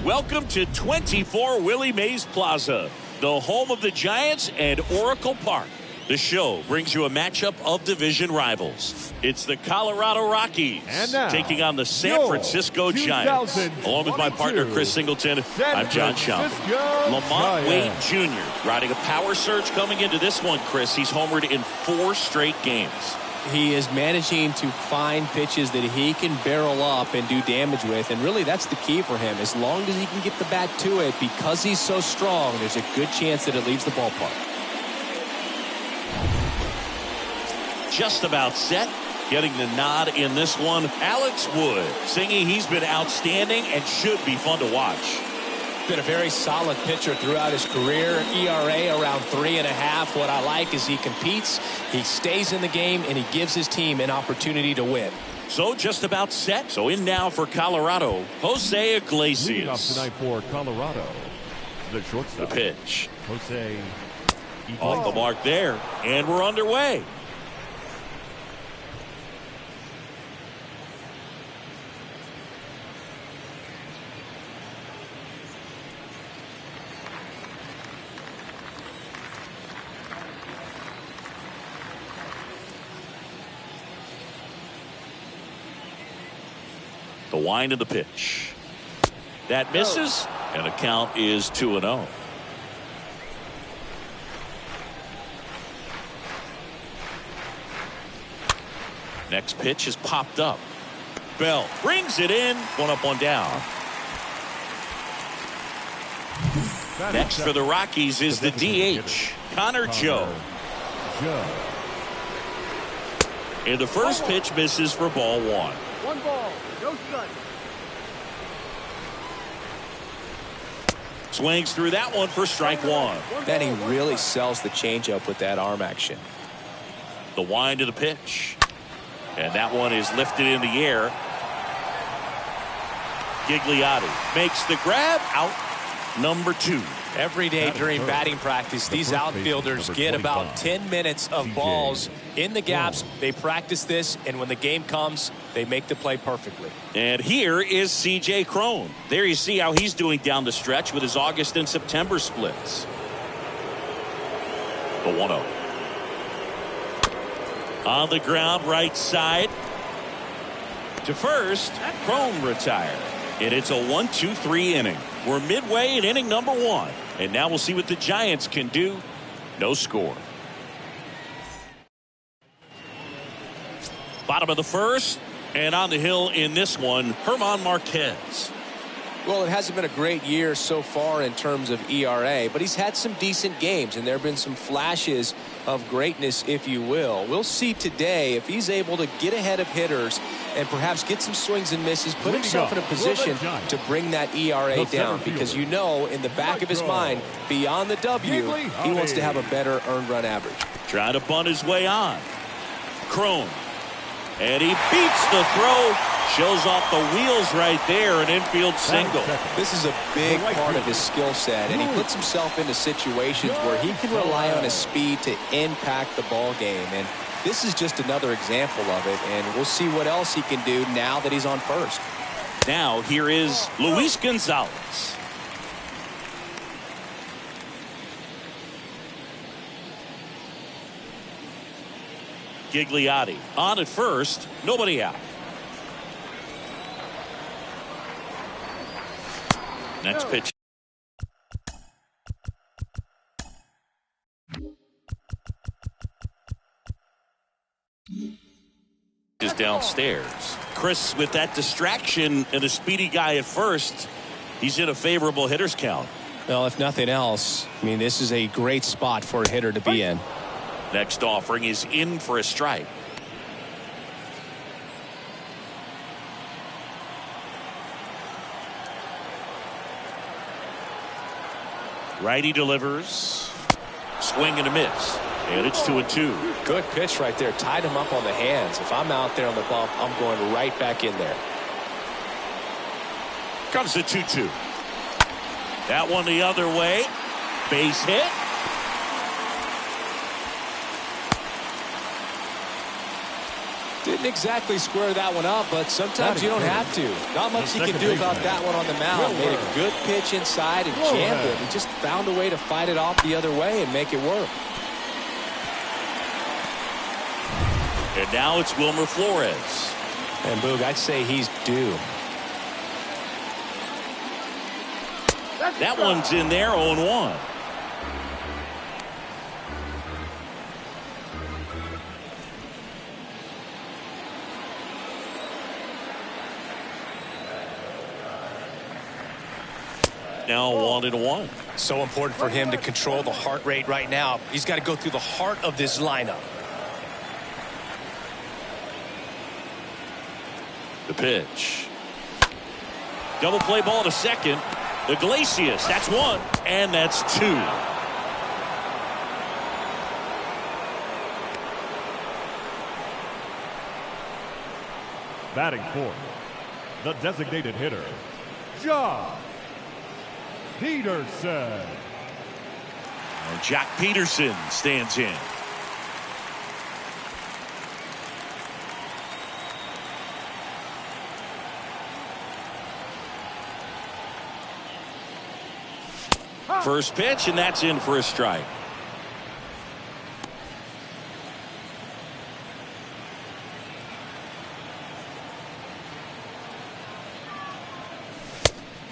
Welcome to 24 Willie Mays Plaza, the home of the Giants and Oracle Park. The show brings you a matchup of division rivals. It's the Colorado Rockies taking on the San Francisco Giants. Along with my partner, Chris Singleton, I'm John Schaumburg. Lamont Wade Jr. riding a power surge coming into this one, Chris. He's homered in 4 straight games. He is managing to find pitches that he can barrel up and do damage with, and really that's the key for him. As long as he can get the bat to it, because he's so strong, there's a good chance that it leaves the ballpark. Just about set. Getting the nod in this one, Alex Wood, singing he's been outstanding and should be fun to watch. Been a very solid pitcher throughout his career. ERA around 3.5. What I like is he competes, he stays in the game, and he gives his team an opportunity to win. So just about set. So in now for Colorado, Jose Iglesias. Leading off tonight for Colorado, the shortstop. The pitch. Jose Iglesias. Off the mark there, and we're underway. The wind of the pitch. That misses, and the count is 2-0. Next pitch is popped up. Bell brings it in. One up, one down. Next for the Rockies is the DH, Connor Joe. And the first pitch misses for ball 1. 1 ball, no strike. Swings through that one for strike 1. Then he really sells the changeup with that arm action. The wind of the pitch. And that one is lifted in the air. Gigliotti makes the grab. Out number 2. Every day during batting practice, these outfielders get about 10 minutes of balls in the gaps. They practice this, and when the game comes, they make the play perfectly. And here is C.J. Cron. There you see how he's doing down the stretch with his August and September splits. The 1-0. On the ground, right side. To first, Cron retired. And it's a 1-2-3 inning. We're midway in inning number 1. And now we'll see what the Giants can do. No score. Bottom of the first. And on the hill in this one, Herman Marquez. Well, it hasn't been a great year so far in terms of ERA, but he's had some decent games, and there have been some flashes of greatness, if you will. We'll see today if he's able to get ahead of hitters and perhaps get some swings and misses, put himself in a position to bring that ERA down, because you know in the back of his mind, beyond the W, he wants to have a better earned run average. Trying to bunt his way on. Cron. And he beats the throw. Shows off the wheels right there, an infield single. This is a big part of his skill set, and he puts himself into situations where he can rely on his speed to impact the ball game. And this is just another example of it, and we'll see what else he can do now that he's on first. Now here is Luis Gonzalez. Gigliotti on at first, nobody out. Next pitch. Is downstairs. Chris, with that distraction and a speedy guy at first, he's in a favorable hitter's count. Well, if nothing else, I mean, this is a great spot for a hitter to be in. Next offering is in for a strike. Righty delivers. Swing and a miss. And it's 2-2. Good pitch right there. Tied him up on the hands. If I'm out there on the bump, I'm going right back in there. Comes the 2-2. That one the other way. Base hit. Didn't exactly square that one up, but sometimes you don't have to. Not much he can do about that one on the mound. Made a good pitch inside and jammed it. He just found a way to fight it off the other way and make it work. And now it's Wilmer Flores. And Boog, I'd say he's due. That one's in there, 0-1. Now 1-1. So important for him to control the heart rate right now. He's got to go through the heart of this lineup. The pitch. Double play ball to second. Iglesias, that's one, and that's two. Batting fourth, the designated hitter, Joc Pederson. And Joc Pederson stands in. First pitch, and that's in for a strike.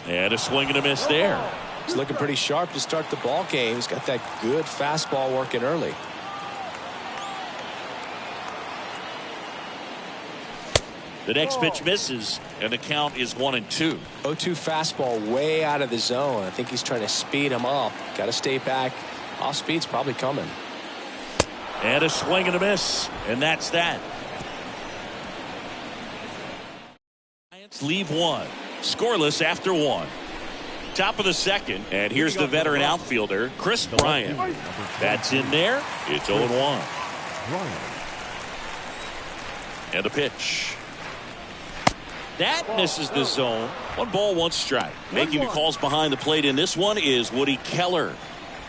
And a swing and a miss there. He's looking pretty sharp to start the ball game. He's got that good fastball working early. The next pitch misses, and the count is 1-2. 0-2 fastball way out of the zone. I think he's trying to speed him up. Got to stay back. Off speed's probably coming. And a swing and a miss, and that's that. Giants leave one. Scoreless after one. Top of the second, and here's the veteran outfielder, Chris Bryant. That's in there. It's 0-1. And the pitch. That misses the zone. 1 ball, 1 strike. Making the calls behind the plate in this one is Woody Keller.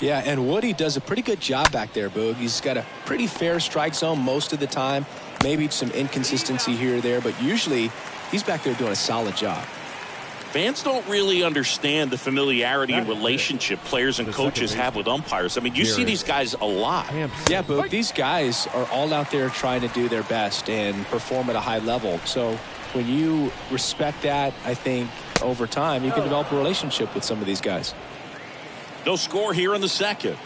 Yeah, and Woody does a pretty good job back there, Boog. He's got a pretty fair strike zone most of the time. Maybe some inconsistency here or there, but usually he's back there doing a solid job. Fans don't really understand the familiarity and relationship players and coaches have with umpires. I mean, you see these guys a lot. Yeah, Boog, these guys are all out there trying to do their best and perform at a high level. So when you respect that, I think over time you can develop a relationship with some of these guys. No score here in the second.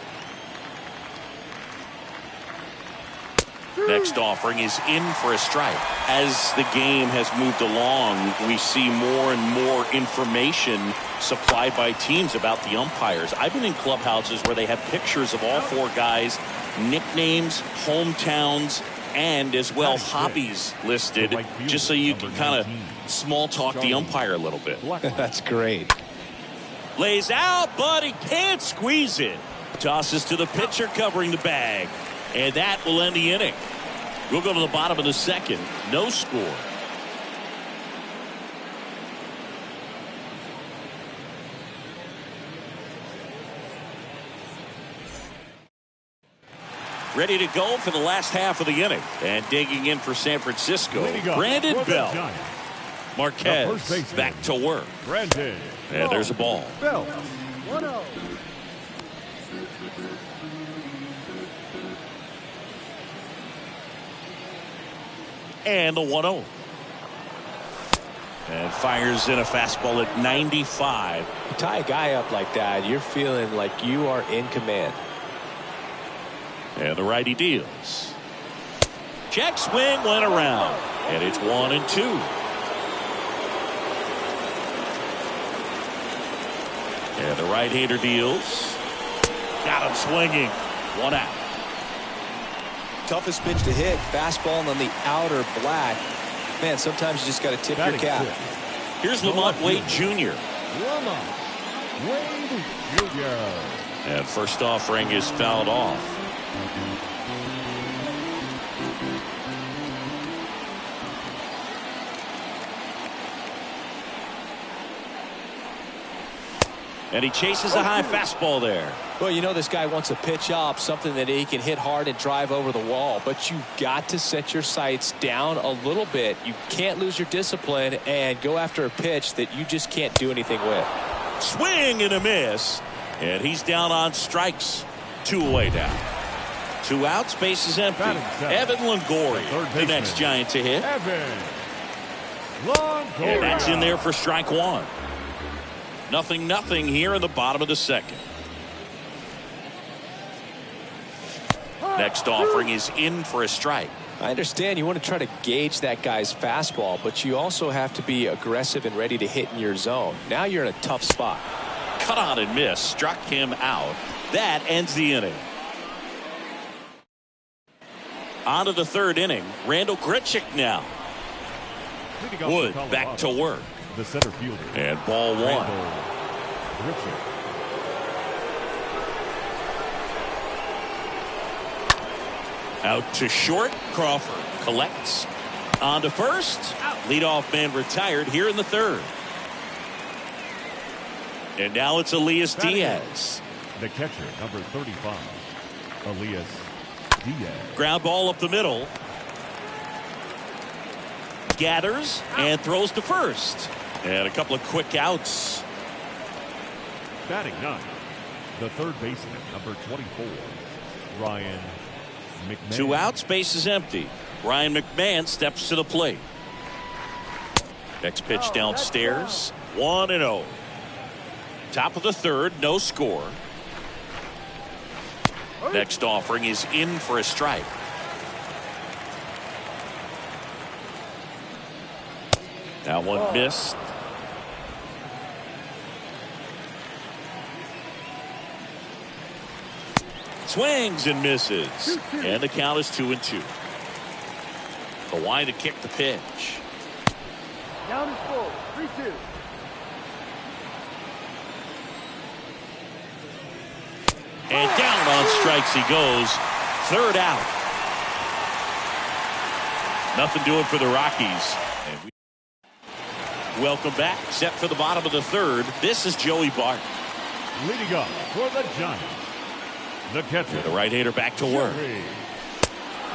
Next offering is in for a strike. As the game has moved along, we see more and more information supplied by teams about the umpires. I've been in clubhouses where they have pictures of all 4 guys, nicknames, hometowns, and as well hobbies listed, just so you can kind of small talk the umpire a little bit. That's great. Lays out, but he can't squeeze it. Tosses to the pitcher covering the bag. And that will end the inning. We'll go to the bottom of the second. No score. Ready to go for the last half of the inning. And digging in for San Francisco, Brandon Belt. Marquez back to work. Brandon. And there's a ball. Belt. 1-0. And the 1-0. And fires in a fastball at 95. You tie a guy up like that, you're feeling like you are in command. And the righty deals. Check swing went around. And it's 1-2. And the right-hander deals. Got him swinging. 1 out. Toughest pitch to hit, fastball on the outer black. Man, sometimes you just got to tip your cap. Here's Lamont Wade Jr. Lamont Wade Jr. And first offering is fouled off. And he chases a high fastball there. Well, you know this guy wants a pitch up, something that he can hit hard and drive over the wall. But you've got to set your sights down a little bit. You can't lose your discipline and go after a pitch that you just can't do anything with. Swing and a miss. And he's down on strikes. 2 away now. 2 outs, base is empty. Evan Longoria, the next Giant to hit. Evan Longoria. And that's in there for strike 1. 0-0 here in the bottom of the second. Next offering is in for a strike. I understand you want to try to gauge that guy's fastball, but you also have to be aggressive and ready to hit in your zone. Now you're in a tough spot. Cut on and miss, struck him out. That ends the inning. On to the 3rd inning. Randal Grichuk now. Wood back to work. The center fielder. And ball 1. Grichuk. Out to short. Crawford collects. On to first. Leadoff man retired here in the 3rd. And now it's Elias Diaz. The catcher, number 35, Elias Diaz. Ground ball up the middle. Gathers and throws to first. And a couple of quick outs. Batting 9, the 3rd baseman, number 24, Ryan McMahon. 2 outs, base is empty. Ryan McMahon steps to the plate. Next pitch downstairs. 1-0. Top of the 3rd, no score. Next offering is in for a strike. That one missed. Swings and misses. And the count is 2-2. Kawhi to kick the pitch. Down is full. 3-2. And down on strikes he goes. 3rd out. Nothing doing for the Rockies. And welcome back. Set for the bottom of the 3rd. This is Joey Bart. Leading up for the Giants, the catcher. The right-hander back to work.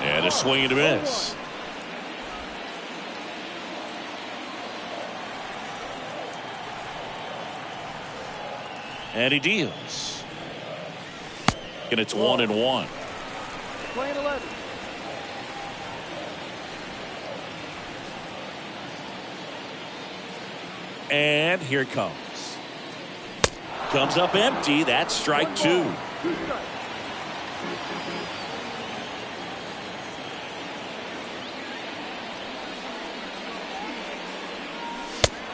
And a swing and a miss. And he deals. And it's 1-1. Playing 11. And here it comes. Comes up empty. That's strike 2. 2 strikes.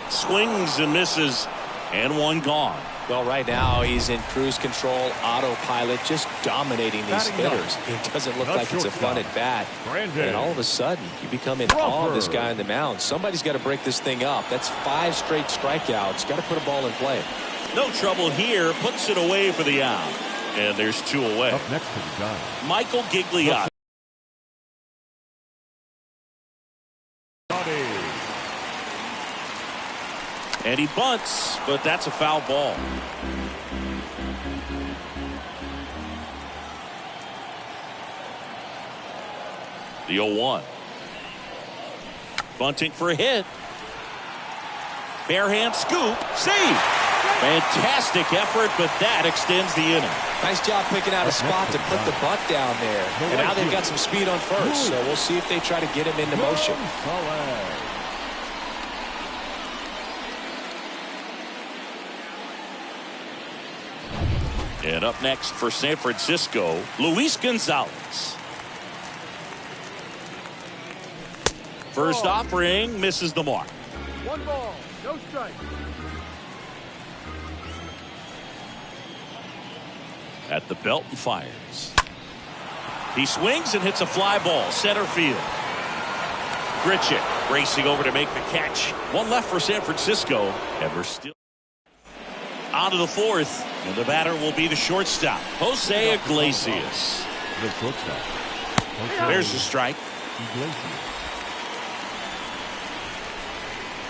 Swings and misses. And one gone. Well, right now he's in cruise control, autopilot, just dominating these hitters. It doesn't look like it's a fun at bat. And all of a sudden, you become in awe of this guy on the mound. Somebody's got to break this thing up. That's 5 straight strikeouts. Got to put a ball in play. No trouble here. Puts it away for the out. And there's 2 away. Up next to the Giants, Michael Gigliotti. And he bunts, but that's a foul ball. The 0-1. Bunting for a hit. Bare hand scoop. Save. Fantastic effort, but that extends the inning. Nice job picking out a spot to put the bunt down there. And now they've got some speed on first, so we'll see if they try to get him into motion. And up next for San Francisco, Luis Gonzalez. First offering misses the mark. 1 ball, no strike. At the belt and fires. He swings and hits a fly ball center field. Grichuk racing over to make the catch. 1 left for San Francisco, and we're still on to the 4th, and the batter will be the shortstop, Jose Iglesias. The shortstop. There's the strike. Iglesias.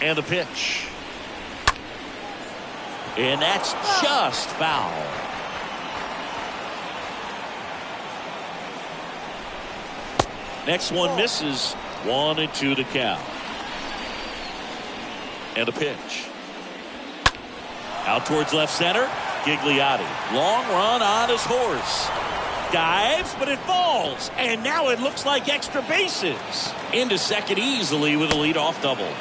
And the pitch. And that's just foul. Next one misses. 1-2 to count. And a pitch. Out towards left center. Gigliotti. Long run on his horse. Dives, but it falls. And now it looks like extra bases. Into second easily with a leadoff double.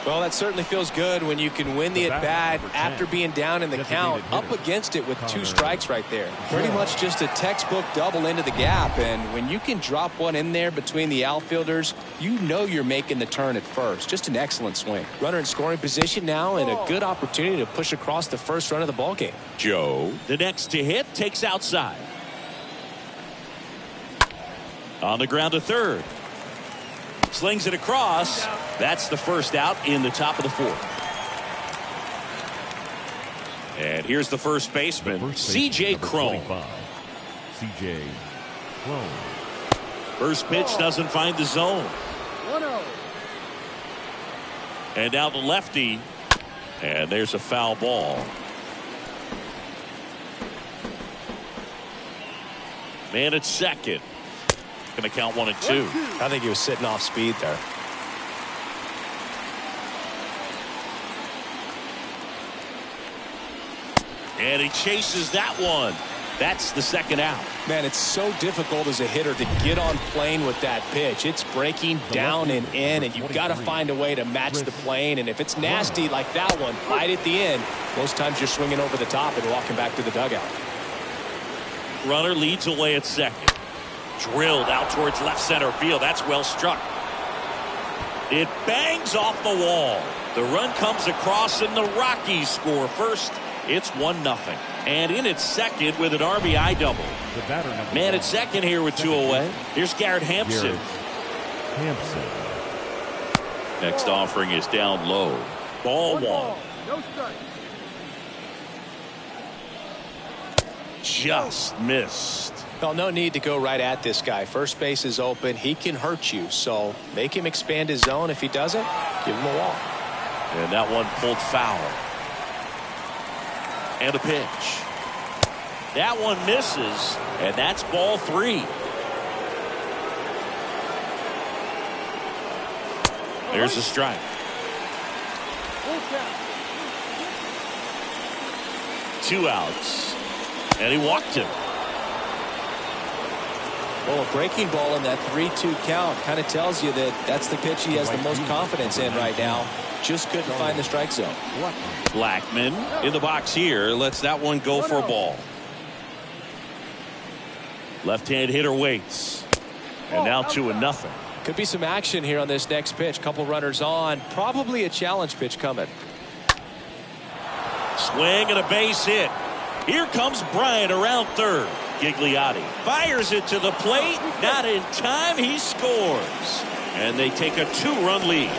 Well, that certainly feels good when you can win the at-bat after being down in the count, up against it with 2 strikes right there. Pretty much just a textbook double into the gap, and when you can drop one in there between the outfielders, you know you're making the turn at first. Just an excellent swing. Runner in scoring position now, and a good opportunity to push across the first run of the ballgame. Joe, the next to hit, takes outside. On the ground to third. Slings it across. That's the first out in the top of the 4th. And here's the first baseman, C.J. Cron. C.J. Cron. First pitch doesn't find the zone. 1-0. And now the lefty. And there's a foul ball. Man at second. Going to count 1-2. I think he was sitting off speed there. And he chases that one. That's the second out. Man, it's so difficult as a hitter to get on plane with that pitch. It's breaking down and in, and you've got to find a way to match the plane. And if it's nasty like that one, right at the end, most times you're swinging over the top and walking back to the dugout. Runner leads away at second. Drilled out towards left center field. That's well struck. It bangs off the wall. The run comes across and the Rockies score first. It's 1-0. And in at second with an RBI double. Man at second here with 2 away. Here's Garrett Hampson. Next offering is down low. Ball 1. No strike. Just missed. Well, no need to go right at this guy. First base is open. He can hurt you. So make him expand his zone. If he doesn't, give him a walk. And that one pulled foul. And a pitch. That one misses. And that's ball 3. There's a strike. Full count. 2 outs. And he walked him. Well, a breaking ball in that 3-2 count kind of tells you that that's the pitch he has the most confidence in right now. Just couldn't find the strike zone. Blackman in the box here. Lets that one go for a ball. Left-hand hitter waits. And now 2-0. Could be some action here on this next pitch. Couple runners on. Probably a challenge pitch coming. Swing and a base hit. Here comes Bryant around third. Gigliotti fires it to the plate. Not in time. He scores. And they take a 2-run lead.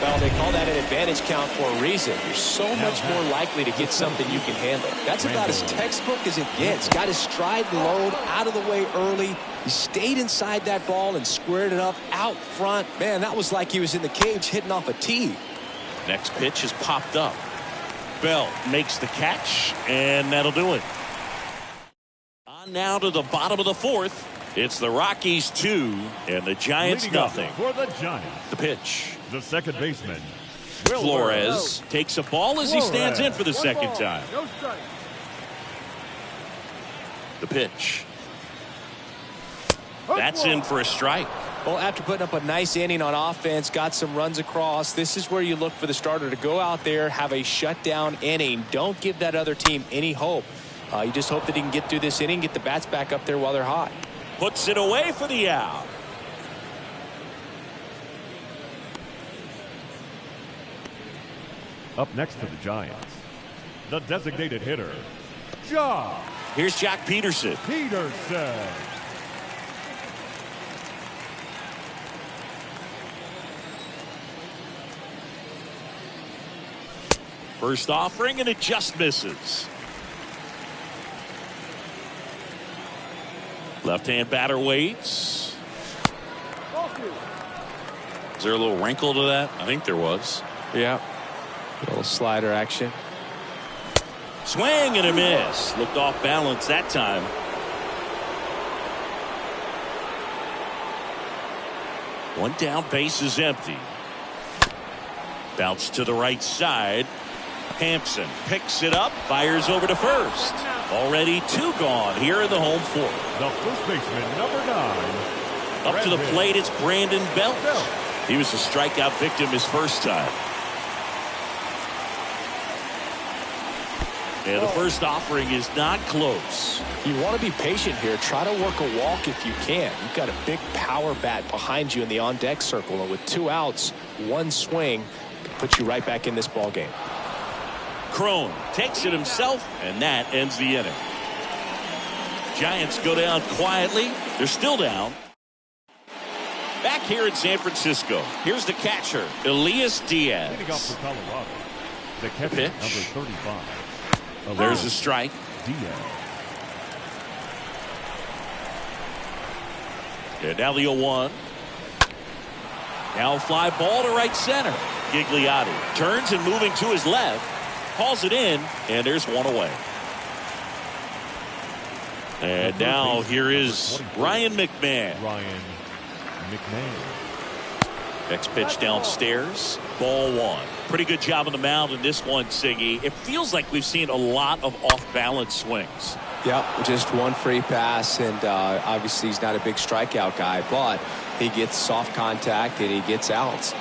Well, they call that an advantage count for a reason. You're so much more likely to get something you can handle. That's about as textbook as it gets. Got his stride and load out of the way early. He stayed inside that ball and squared it up out front. Man, that was like he was in the cage hitting off a tee. Next pitch is popped up. Bell makes the catch, and that'll do it. On now to the bottom of the 4th. It's the Rockies 2 and the Giants nothing. For the Giants, The pitch. the second baseman, Flores takes a ball as he stands in for the second time. No strike. The pitch. That's in for a strike. Well, after putting up a nice inning on offense, got some runs across, this is where you look for the starter to go out there, have a shutdown inning. Don't give that other team any hope. You just hope that he can get through this inning, get the bats back up there while they're hot. Puts it away for the out. Up next for the Giants, the designated hitter, Joc Here's Jack Peterson. Peterson. First offering, and it just misses. Left-hand batter waits. Ball 2. Is there a little wrinkle to that? I think there was. Yeah. A little slider action. Swing and a miss. Looked off balance that time. One down, base is empty. Bounce to the right side. Hampson picks it up, fires over to first. Already 2 gone here in the home 4th. The first baseman, number 9. Up to the plate, it's Brandon Belt. He was a strikeout victim his first time. And the first offering is not close. You want to be patient here. Try to work a walk if you can. You've got a big power bat behind you in the on-deck circle, and with 2 outs, 1 swing can put you right back in this ball game. Crone takes it himself, and that ends the inning. Giants go down quietly. They're still down. Back here in San Francisco, here's the catcher, Elias Diaz. Leading off for Colorado, the catcher, Pitch. number 35. There's a strike. Diaz. And now the 0-1. Now a fly ball to right center. Gigliotti turns and moving to his left. Calls it in, and there's 1 away. And now here is Ryan McMahon. Ryan McMahon. Next pitch downstairs. Ball 1. Pretty good job on the mound in this one, Siggy. It feels like we've seen a lot of off-balance swings. Yep, just 1 free pass, and obviously he's not a big strikeout guy, but he gets soft contact and he gets outs.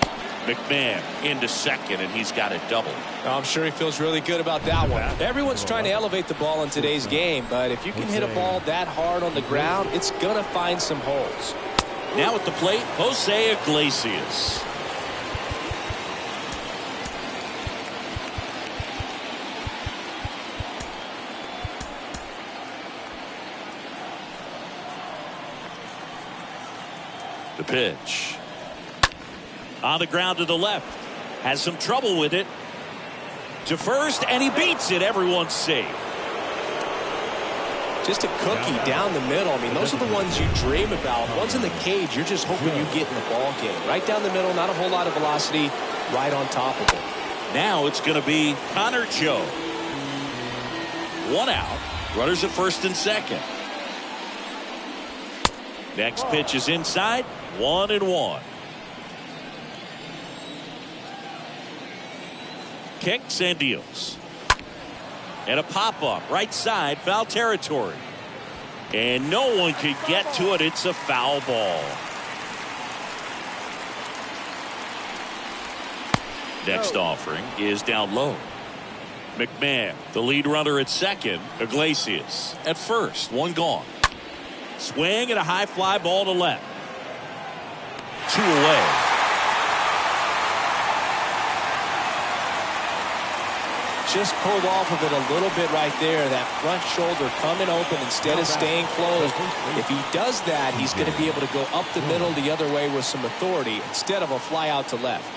McMahon into second, and he's got a double. I'm sure he feels really good about that one. Everyone's trying to elevate the ball in today's game, but if you can hit a ball that hard on the ground, it's going to find some holes. Now at the plate, Jose Iglesias. The pitch. On the ground to the left. Has some trouble with it. To first, and he beats it. Everyone's safe. Just a cookie down the middle. I mean, those are the ones you dream about. Ones in the cage, you're just hoping you get in the ball game. Right down the middle, not a whole lot of velocity, right on top of it. Now it's going to be Connor Joe. 1 out. Runners at first and second. Next pitch is inside. 1-1. Kicks and deals. And a pop-up right side, foul territory. And no one could get to it. It's a foul ball. Next offering is down low. McMahon, the lead runner at second. Iglesias at first. 1 gone. Swing and a high fly ball to left. 2 away. Just pulled off of it a little bit right there. That front shoulder coming open instead of staying closed. If he does that, he's going to be able to go up the middle the other way with some authority instead of a fly out to left.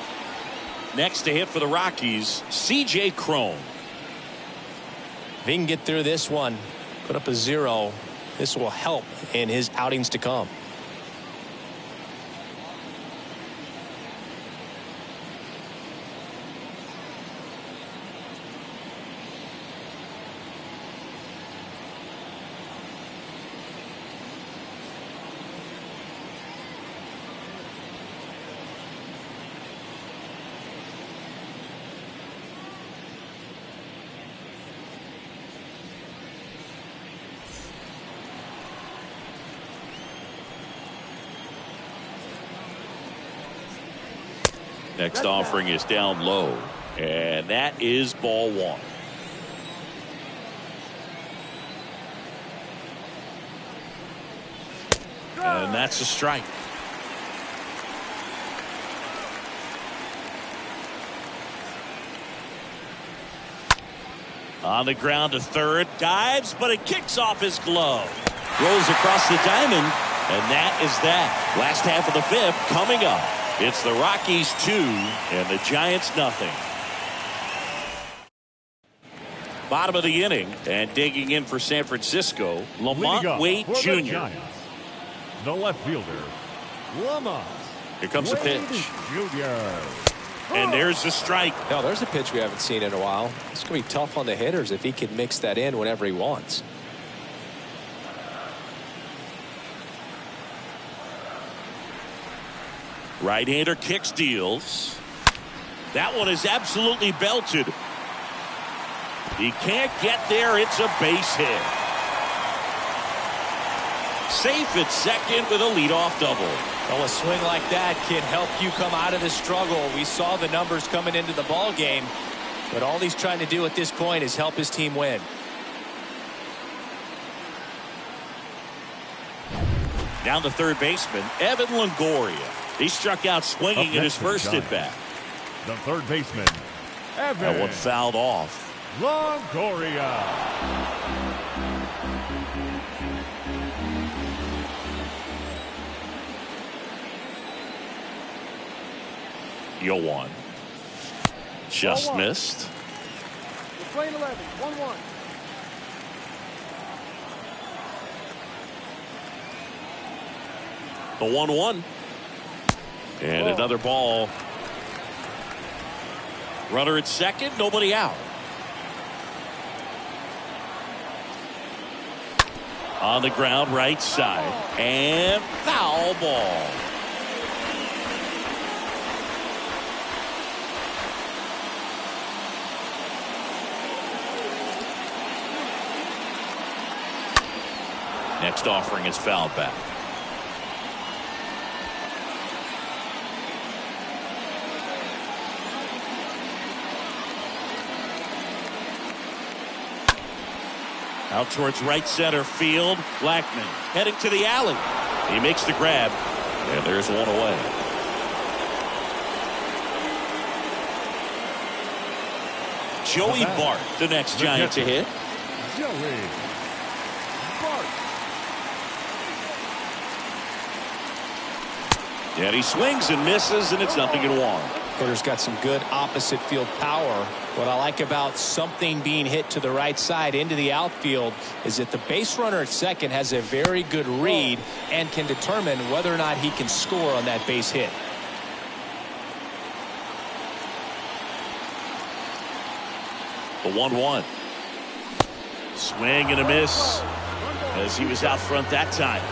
Next to hit for the Rockies, C.J. Crone. If he can get through this one, put up a 0, this will help in his outings to come. Next offering is down low, and that is ball 1. And that's a strike. On the ground to third, dives, but it kicks off his glove. Rolls across the diamond, and that is that. Last half of the 5th coming up. It's the Rockies 2 and the Giants nothing. Bottom of the inning, and digging in for San Francisco, Lamont Wade Jr. Giants, the left fielder, Lamont Here comes the Wade pitch. Jr. And there's the strike. Now, there's a pitch we haven't seen in a while. It's going to be tough on the hitters if he can mix that in whenever he wants. Right-hander kicks, deals. That one is absolutely belted. He can't get there. It's a base hit. Safe at second with a leadoff double. Well, a swing like that can help you come out of the struggle. We saw the numbers coming into the ball game, but all he's trying to do at this point is help his team win. Down the third baseman, Evan Longoria. He struck out swinging in his first at bat. The third baseman, Evan. That one fouled off. Longoria. 0-1. Just 1-1. missed. We're playing 11. 1-1. The 1-1. And Ball. another ball. Runner at second, nobody out. On the ground, right side. And foul ball. Next offering is fouled back. Out towards right center field. Blackman heading to the alley. He makes the grab. And there's one away. Joey Bart, the next Giant to hit. Joey Bart. And he swings and misses, and it's 0-1. Hitter's got some good opposite field power. What I like about something being hit to the right side into the outfield is that the base runner at second has a very good read and can determine whether or not he can score on that base hit. The 1-1. Swing and a miss as he was out front that time.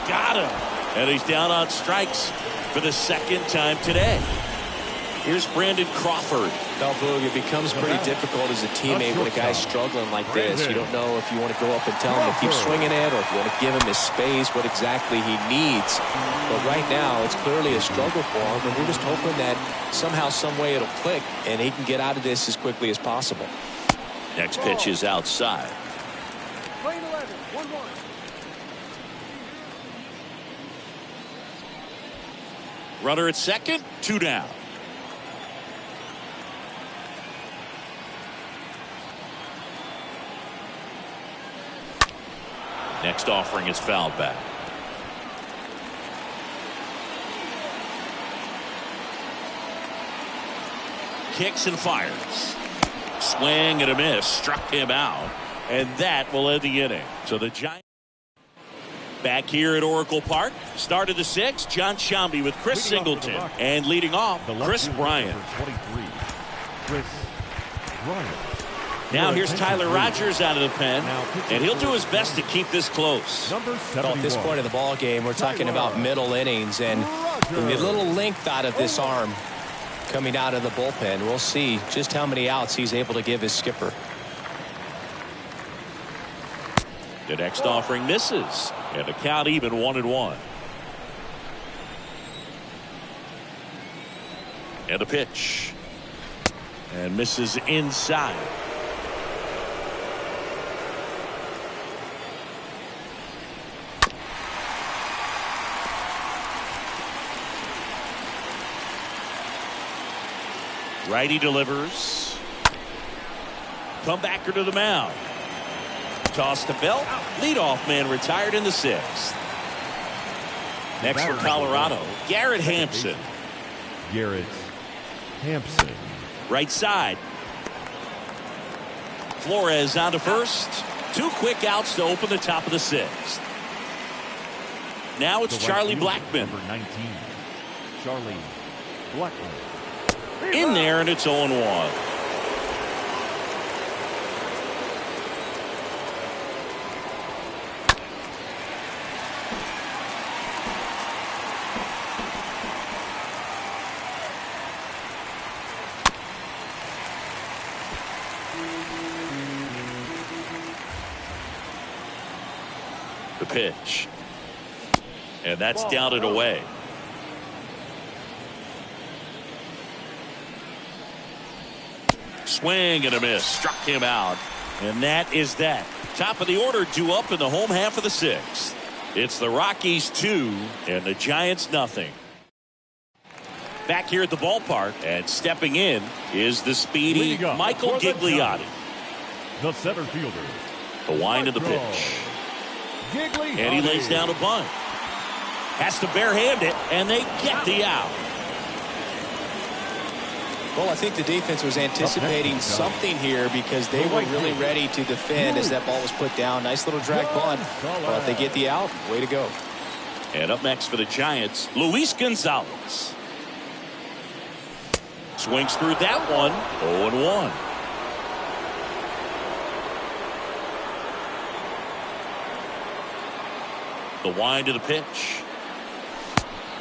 Got him. And he's down on strikes for the second time today. Here's Brandon Crawford. Now, Boog, it becomes pretty difficult as a teammate when a guy's struggling like this. You don't know if you want to go up and tell him to keep swinging it or if you want to give him his space, what exactly he needs. But right now, it's clearly a struggle for him, and we're just hoping that somehow, some way it'll click, and he can get out of this as quickly as possible. Next pitch is outside. Playing 11. 1-1. Runner at second, 2 down. Next offering is fouled back. Kicks and fires. Swing and a miss. Struck him out. And that will end the inning. So the Giants back here at Oracle Park. Start of the 6th. John Sciambi with Chris Singleton. And leading off, Chris Bryant. 23. Chris Bryant. Now here's Tyler Rogers out of the pen, and he'll do his best to keep this close. Number 71. Well, at this point of the ball game, we're talking about middle innings, and the little length out of this arm coming out of the bullpen. We'll see just how many outs he's able to give his skipper. The next offering misses, and the count even 1-1. And a pitch, and misses inside. Righty delivers. Comebacker to the mound. Toss to belt. Leadoff man retired in the 6th. Next for Colorado, Garrett Hampson. Garrett Hampson. Right side. Flores on to first. 2 quick outs to open the top of the 6th. Now it's The right Charlie fielder, Blackmon. Number 19, Charlie Blackmon. In there, and it's 0-1. The pitch. And that's down and away. Swing and a miss. Struck him out. And that is that. Top of the order due up in the home half of the sixth. It's the Rockies 2 and the Giants nothing. Back here at the ballpark and stepping in is the speedy Michael Gigliotti. The center fielder. The wind of the pitch. And he lays down a bunt. Has to barehand it, and they get the out. Well, I think the defense was anticipating something here because they were really ready to defend as that ball was put down. Nice little drag bunt. Well, if they get the out, way to go. And up next for the Giants, Luis Gonzalez. Swings through that one. 0-1. The wind to the pitch.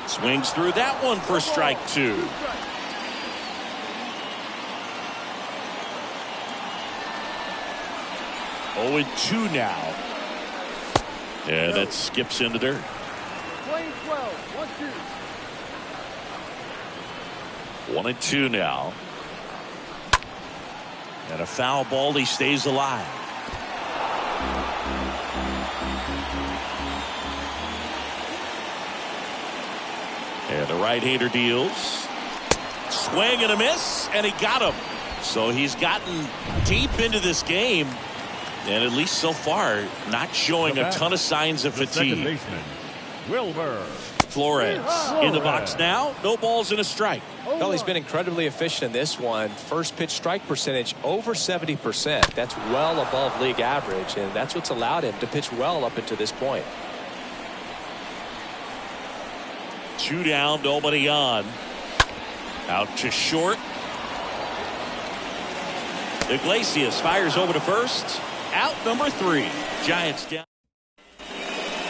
Swings through that one for strike 2. Oh, and 2 now. And that skips into dirt. Playing 12, 1-2. 1-2 now. And a foul ball. He stays alive. And the right-hander deals. Swing and a miss, and he got him. So he's gotten deep into this game, and at least so far, not showing a ton of signs of fatigue. Second baseman, Wilmer Flores in the box now. No balls and a strike. Well, he's been incredibly efficient in this one. First pitch strike percentage over 70%. That's well above league average, and that's what's allowed him to pitch well up until this point. 2 down, nobody on. Out to short. Iglesias fires over to first. Out number 3. Giants down.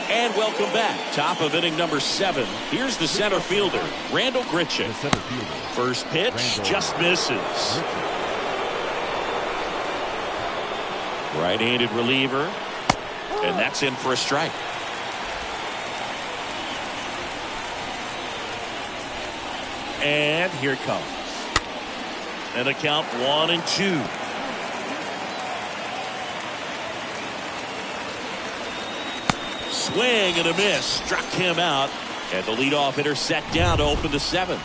And welcome back. Top of inning number 7. Here's the center fielder, Randal Grichuk. The center fielder. First pitch just misses. Right-handed reliever. And that's in for a strike. And here it comes. And the count 1-2. Swing and a miss. Struck him out. And the leadoff hitter set down to open the 7th.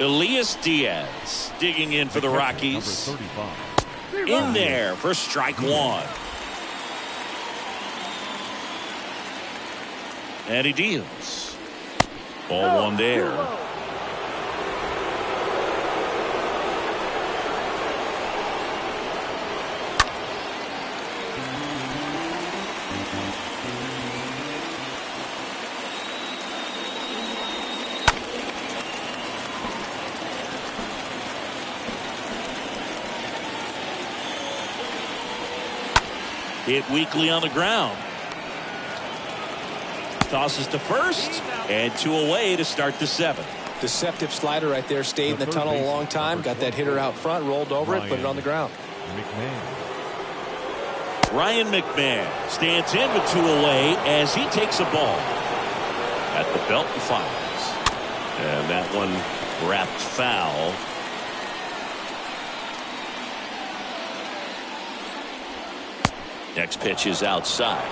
Elias Diaz digging in for the Rockies. Number 35. In there for strike 1. And he deals. Ball 1 there. Hit weakly on the ground. Tosses to first, and 2 away to start the 7th. Deceptive slider right there. Stayed in the tunnel a long time. Got that hitter out front, rolled over it, put it on the ground. Ryan McMahon stands in with 2 away as he takes a ball at the belt and fires. And that one wrapped foul. Next pitch is outside.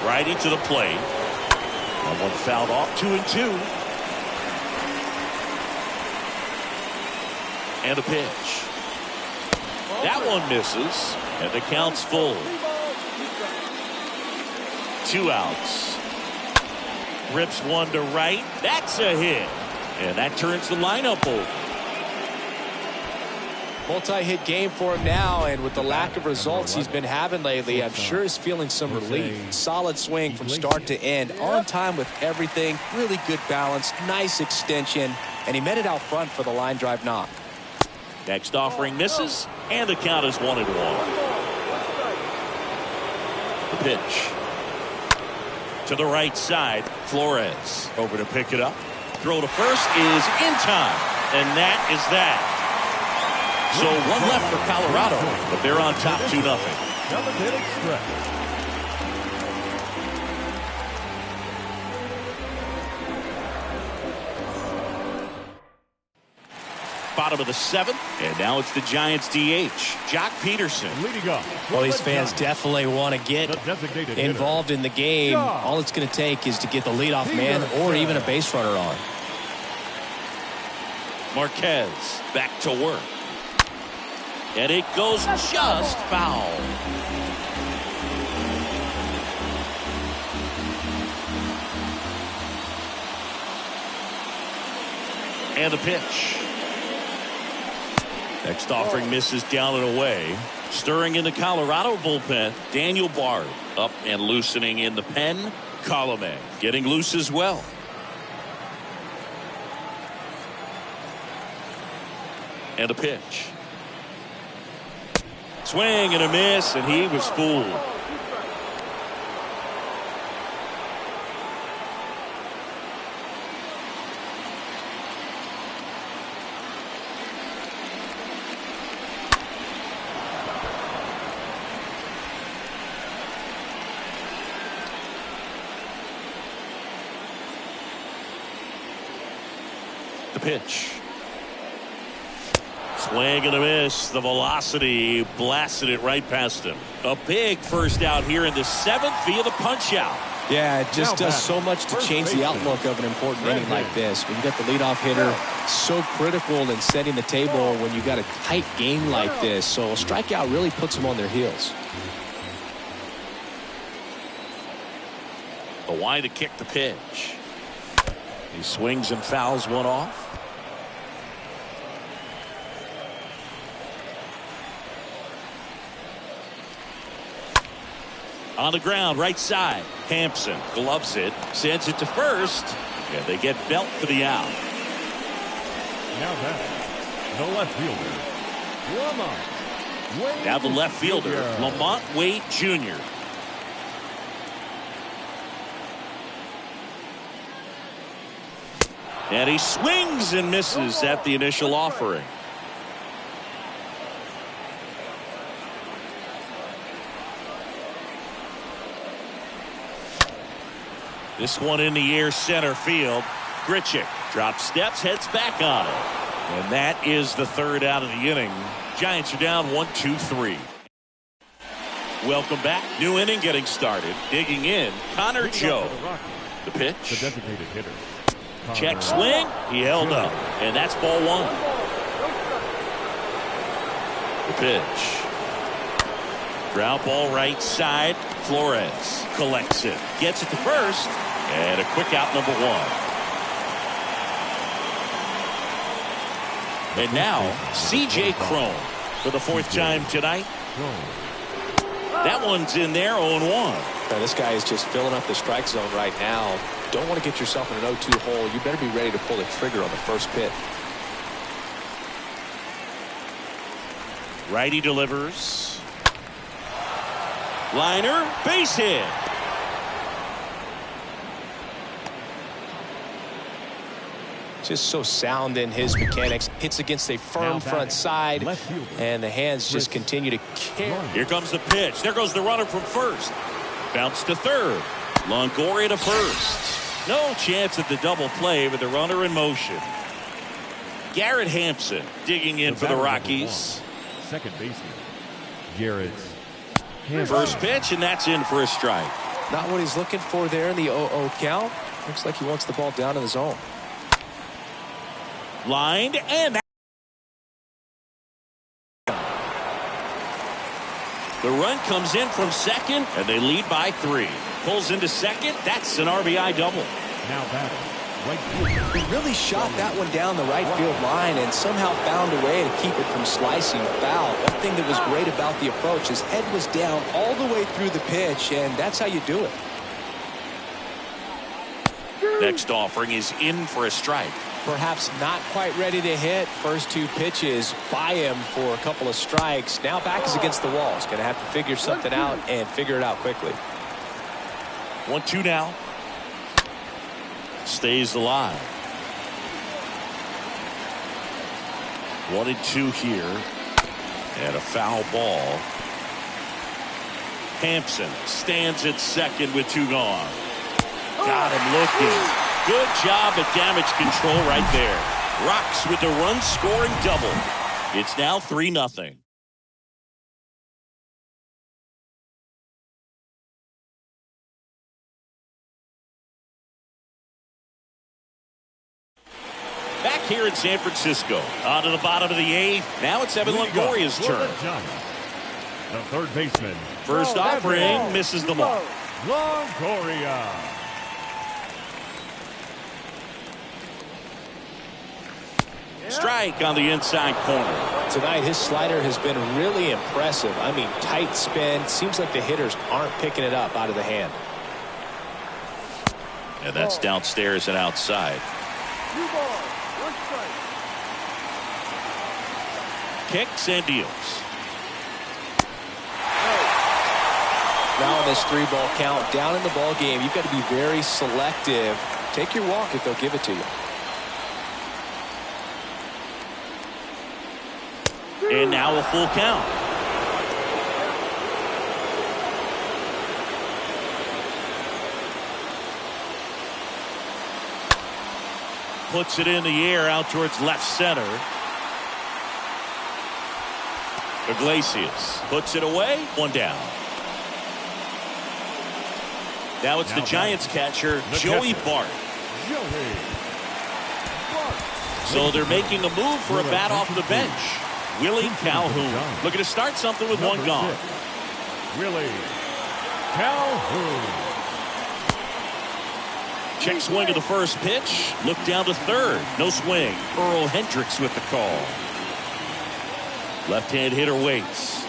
Righty to the plate. That one fouled off. 2-2. And a pitch. That one misses. And the count's full. 2 outs. Rips one to right. That's a hit. And that turns the lineup over. Multi-hit game for him now, and with the lack of results he's been having lately, I'm sure he's feeling some relief. Solid swing from start to end, on time with everything, really good balance, nice extension, and he met it out front for the line drive knock. Next offering misses, and the count is 1-1. The pitch. To the right side, Flores over to pick it up. Throw to first is in time, and that is that. So one left for Colorado, but they're on top 2-0. 7th-inning stretch. Bottom of the 7th, and now it's the Giants DH, Jock Peterson. Leading off. Well, these fans definitely want to get involved in the game. All it's going to take is to get the leadoff man or even a base runner on. Marquez back to work. And it goes just foul. And the pitch. Next offering misses down and away. Stirring in the Colorado bullpen, Daniel Bard up and loosening in the pen. Colome getting loose as well. And the pitch. Swing and a miss, and he was fooled. The pitch. Swing and a miss. The velocity blasted it right past him. A big first out here in the 7th via the punch out. Yeah, it just does so much to change the outlook of an important inning like this. When you got the leadoff hitter, so critical in setting the table when you got a tight game like this. So a strikeout really puts them on their heels. The wide to kick the pitch. He swings and fouls one off. On the ground, right side. Hampson gloves it, sends it to first, and they get Belt for the out. Now that the left fielder, Lamont Wade. Now the left fielder, Lamont Wade Jr. And he swings and misses at the initial offering. This one in the air, center field. Grichuk drops steps, heads back on it. And that is the 3rd out of the inning. Giants are down 1-2-3. Welcome back. New inning getting started. Digging in, Connor Joe. The pitch. The designated hitter. Check swing. He held up. And that's ball 1. The pitch. Ground ball right side. Flores collects it. Gets it to first. And a quick out, number 1. And now, C.J. Cron for the 4th time tonight. That one's in there, 0-1. This guy is just filling up the strike zone right now. Don't want to get yourself in an 0-2 hole. You better be ready to pull the trigger on the first pitch. Righty delivers. Liner, base hit. Just so sound in his mechanics. Hits against a firm front side, and the hands just continue to carry. Here comes the pitch. There goes the runner from first. Bounce to third. Longoria to first. No chance at the double play with the runner in motion. Garrett Hampson digging in for the Rockies. Second baseman, Garrett Hampson. First pitch, and that's in for a strike. Not what he's looking for there in the 0-0 count. Looks like he wants the ball down in the zone. Lined, and the run comes in from second, and they lead by 3. Pulls into second. That's an RBI double. Now batting, right field. He really shot that one down the right field line and somehow found a way to keep it from slicing foul. One thing that was great about the approach, his head was down all the way through the pitch, and that's how you do it. Next offering is in for a strike. Perhaps not quite ready to hit. First two pitches by him for a couple of strikes. Now back is against the wall. He's going to have to figure something out and figure it out quickly. 1-2 now. Stays alive. 1-2 here. And a foul ball. Hampson stands at second with 2 gone. Got him looking. Good job at damage control right there. Rocks with the run scoring double. It's now 3-0. Back here in San Francisco. On to the bottom of the 8th. Now it's Evan Longoria's turn. The third baseman. First offering misses the mark. Longoria. Strike on the inside corner. Tonight his slider has been really impressive. I mean, tight spin. Seems like the hitters aren't picking it up out of the hand. And that's downstairs and outside. Kicks and deals. Now on this 3-ball count, down in the ball game, you've got to be very selective. Take your walk if they'll give it to you. And now a full count. Puts it in the air out towards left center. Iglesias puts it away. 1 down. Now it's the Giants catcher, Joey Bart. So they're making a move for a bat off the bench. Willie Calhoun looking to start something with 1 gone. Willie Calhoun. Check swing of the first pitch. Look down to third. No swing. Earl Hendricks with the call. Left-hand hitter waits.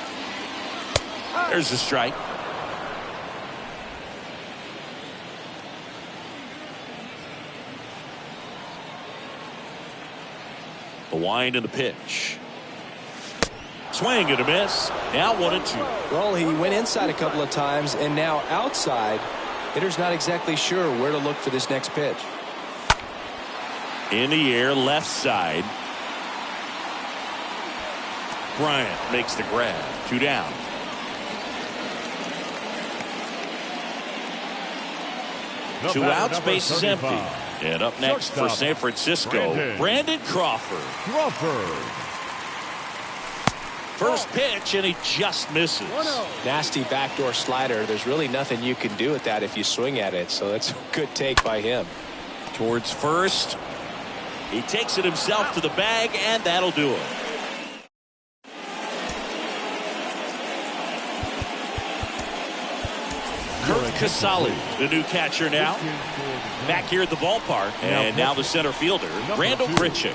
There's the strike. The wind and the pitch. Swing and a miss. Now 1-2. Well, he went inside a couple of times and now outside. Hitter's not exactly sure where to look for this next pitch. In the air, left side. Bryant makes the grab. 2 down. Two outs, base is empty. And up next for San Francisco, Brandon Crawford. First pitch, and he just misses. Nasty backdoor slider. There's really nothing you can do with that if you swing at it. So that's a good take by him. Towards first. He takes it himself to the bag, and that'll do it. Kurt Casale, the new catcher now. Back here at the ballpark. And now the center fielder, Randall Grichuk.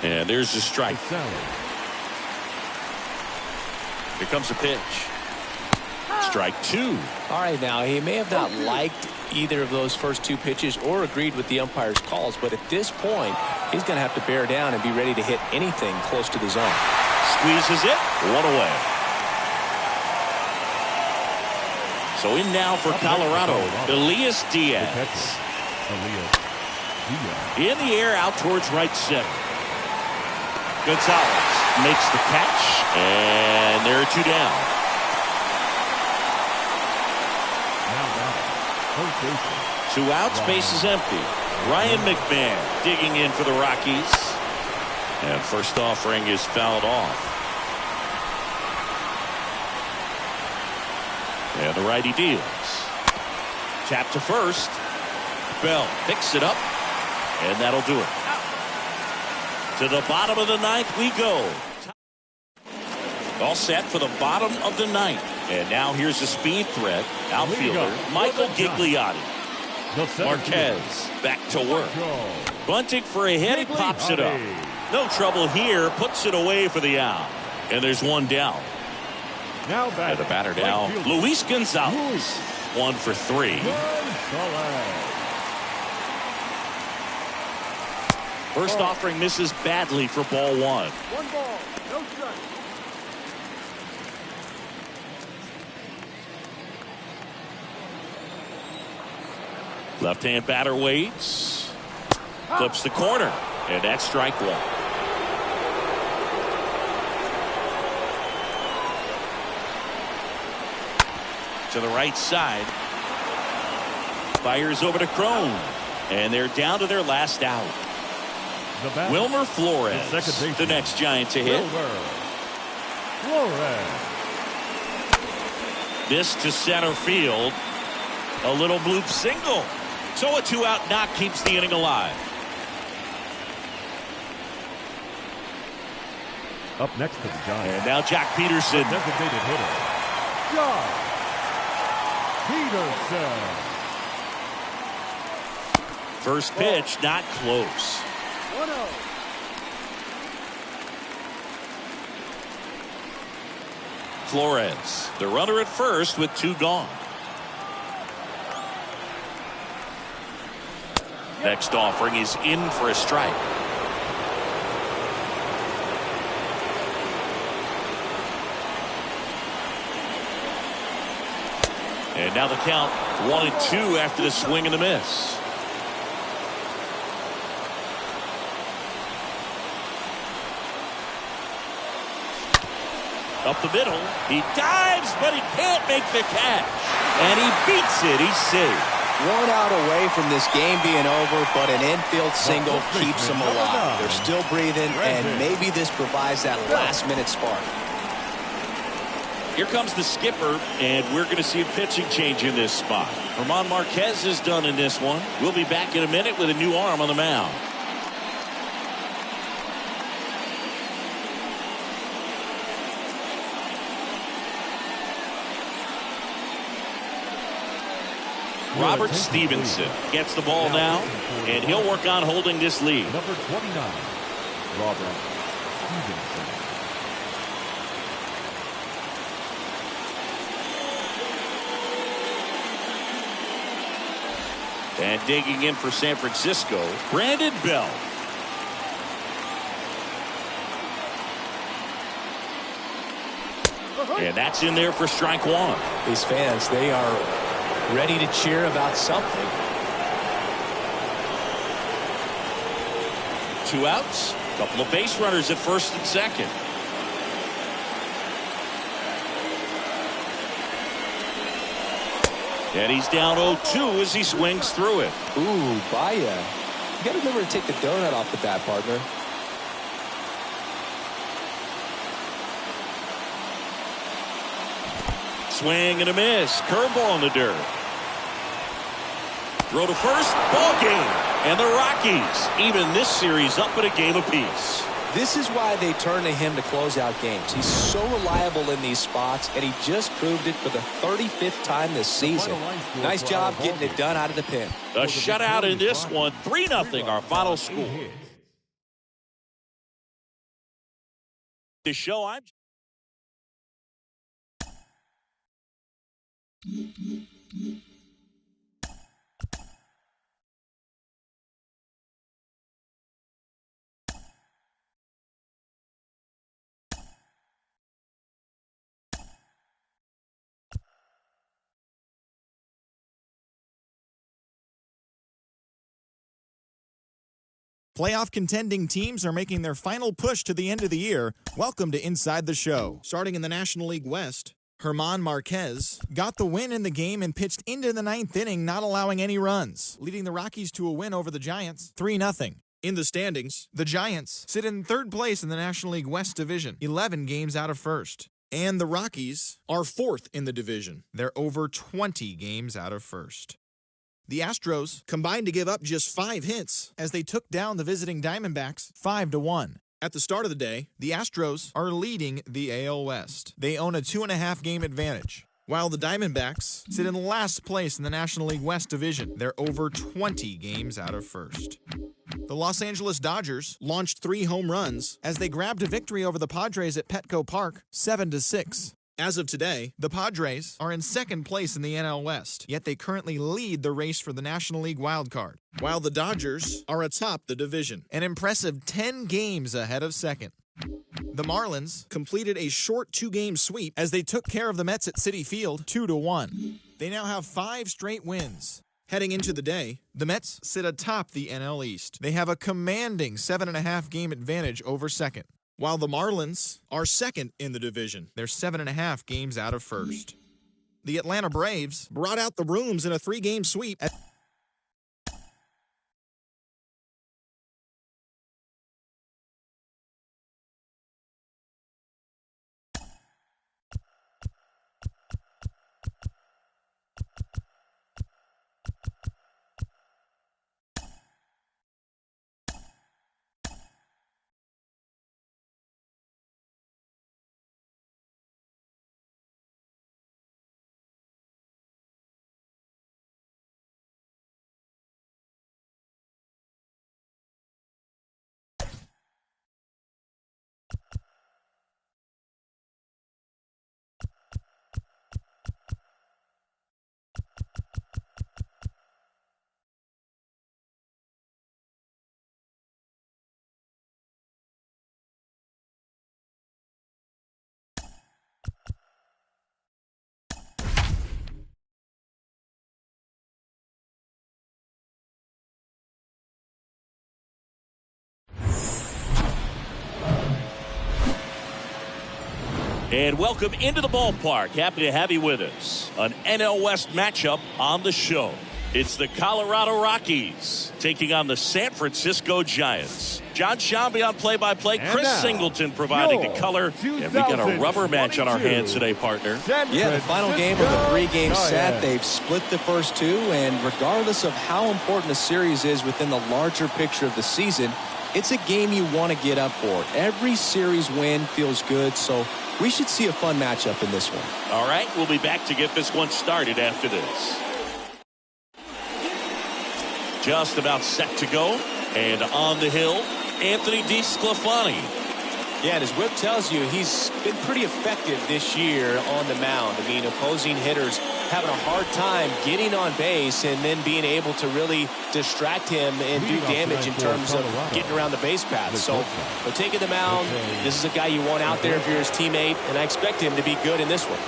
And there's the strike. Here comes a pitch. Strike 2. All right, now he may have not liked either of those first 2 pitches or agreed with the umpire's calls, but at this point, he's going to have to bear down and be ready to hit anything close to the zone. Squeezes it. 1 away. So in now for Colorado, Elias Diaz. In the air out towards right center. Gonzalez makes the catch, and there are 2 down. Two outs, base is empty. Ryan McMahon digging in for the Rockies. And first offering is fouled off. And the righty deals. Tap to first. Bell picks it up, and that'll do it. To the bottom of the 9th we go. All set for the bottom of the 9th. And now here's the speed threat. Outfielder Michael Gigliotti. The center Marquez back to work. field. Bunting for a hit. He pops it up. No trouble here. Puts it away for the out. And there's one down. Now back. And the batter now, right fielder. Luis Gonzalez. 1 for 3. Gonzalez. First offering misses badly for ball 1. 1 ball, no strike. Left-hand batter waits. Flips the corner. And that's strike 1. To the right side. Fires over to Crone. And they're down to their last out. The batter, Wilmer Flores, the second baseman, the next Giant to hit. Wilmer Flores. This to center field. A little bloop single. So a 2-out knock keeps the inning alive. Up next to the Giants. And now Jack Peterson. Designated hitter. Josh Peterson. First pitch, not close. 1-0. Flores, the runner at first with 2 gone. Next offering is in for a strike. And now the count 1-2 after the swing and the miss. Up the middle. He dives, but he can't make the catch. And he beats it. He's safe. 1 out away from this game being over, but an infield single keeps them alive. They're still breathing, and maybe this provides that last-minute spark. Here comes the skipper, and we're going to see a pitching change in this spot. German Marquez is done in this one. We'll be back in a minute with a new arm on the mound. Robert Stevenson gets the ball now, and he'll work on holding this lead. Number 29, Robert Stevenson. And digging in for San Francisco, Brandon Bell. And that's in there for strike 1. These fans, they are ready to cheer about something. 2 outs. A couple of base runners at first and second. And he's down 0-2 as he swings through it. Ooh, Baia. You got to remember to take the donut off the bat, partner. Swing and a miss. Curveball in the dirt. Throw to first. Ball game. And the Rockies even this series up at a game apiece. This is why they turn to him to close out games. He's so reliable in these spots, and he just proved it for the 35th time this season. Nice job getting it done out of the pen. A shutout in this one. 3-0 our final score. The show I'm Playoff contending teams are making their final push to the end of the year. Welcome to Inside the Show. Starting in the National League West, German Marquez got the win in the game and pitched into the 9th inning, not allowing any runs, leading the Rockies to a win over the Giants, 3-0. In the standings, the Giants sit in 3rd place in the National League West division, 11 games out of 1st. And the Rockies are 4th in the division. They're over 20 games out of 1st. The Astros combined to give up just 5 hits as they took down the visiting Diamondbacks 5-1. At the start of the day, the Astros are leading the AL West. They own a 2.5 game advantage. While the Diamondbacks sit in last place in the National League West Division. They're over 20 games out of first. The Los Angeles Dodgers launched 3 home runs as they grabbed a victory over the Padres at Petco Park, 7-6. As of today, the Padres are in second place in the NL West, yet they currently lead the race for the National League wildcard, while the Dodgers are atop the division, an impressive 10 games ahead of second. The Marlins completed a short 2-game sweep as they took care of the Mets at Citi Field 2-1. They now have 5 straight wins. Heading into the day, the Mets sit atop the NL East. They have a commanding 7.5 game advantage over second, while the Marlins are second in the division. They're 7.5 games out of first. The Atlanta Braves brought out the rooms in a 3-game sweep at And welcome into the ballpark. Happy to have you with us. An NL West matchup on the show. It's the Colorado Rockies taking on the San Francisco Giants. John Shambi on play-by-play. Chris Singleton providing the color. And we got a rubber match on our hands today, partner. Yeah, the final game of the 3-game set. They've split the first 2, and regardless of how important a series is within the larger picture of the season, it's a game you want to get up for. Every series win feels good, so we should see a fun matchup in this one. All right, we'll be back to get this one started after this. Just about set to go, and on the hill, Anthony DeSclafani. Yeah, and as Whip tells you, he's been pretty effective this year on the mound. I mean, opposing hitters having a hard time getting on base and then being able to really distract him and do damage in terms of getting around the base path. So, but taking the mound, this is a guy you want out there if you're his teammate, and I expect him to be good in this one.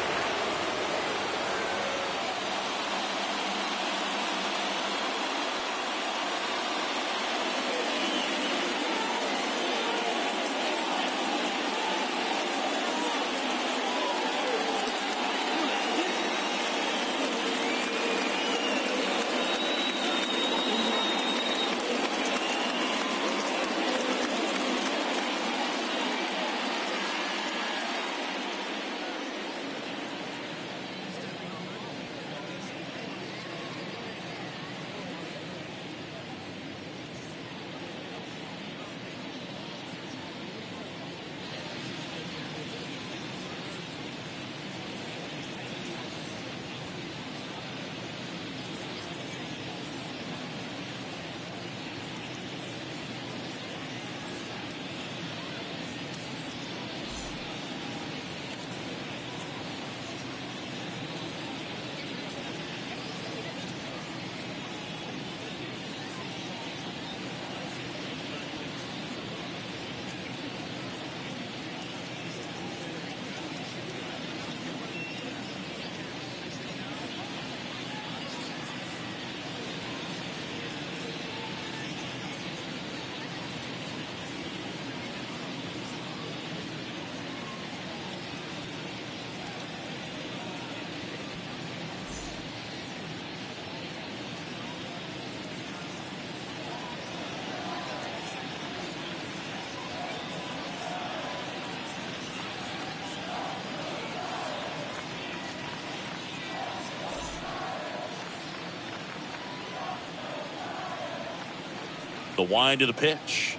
The wind of the pitch.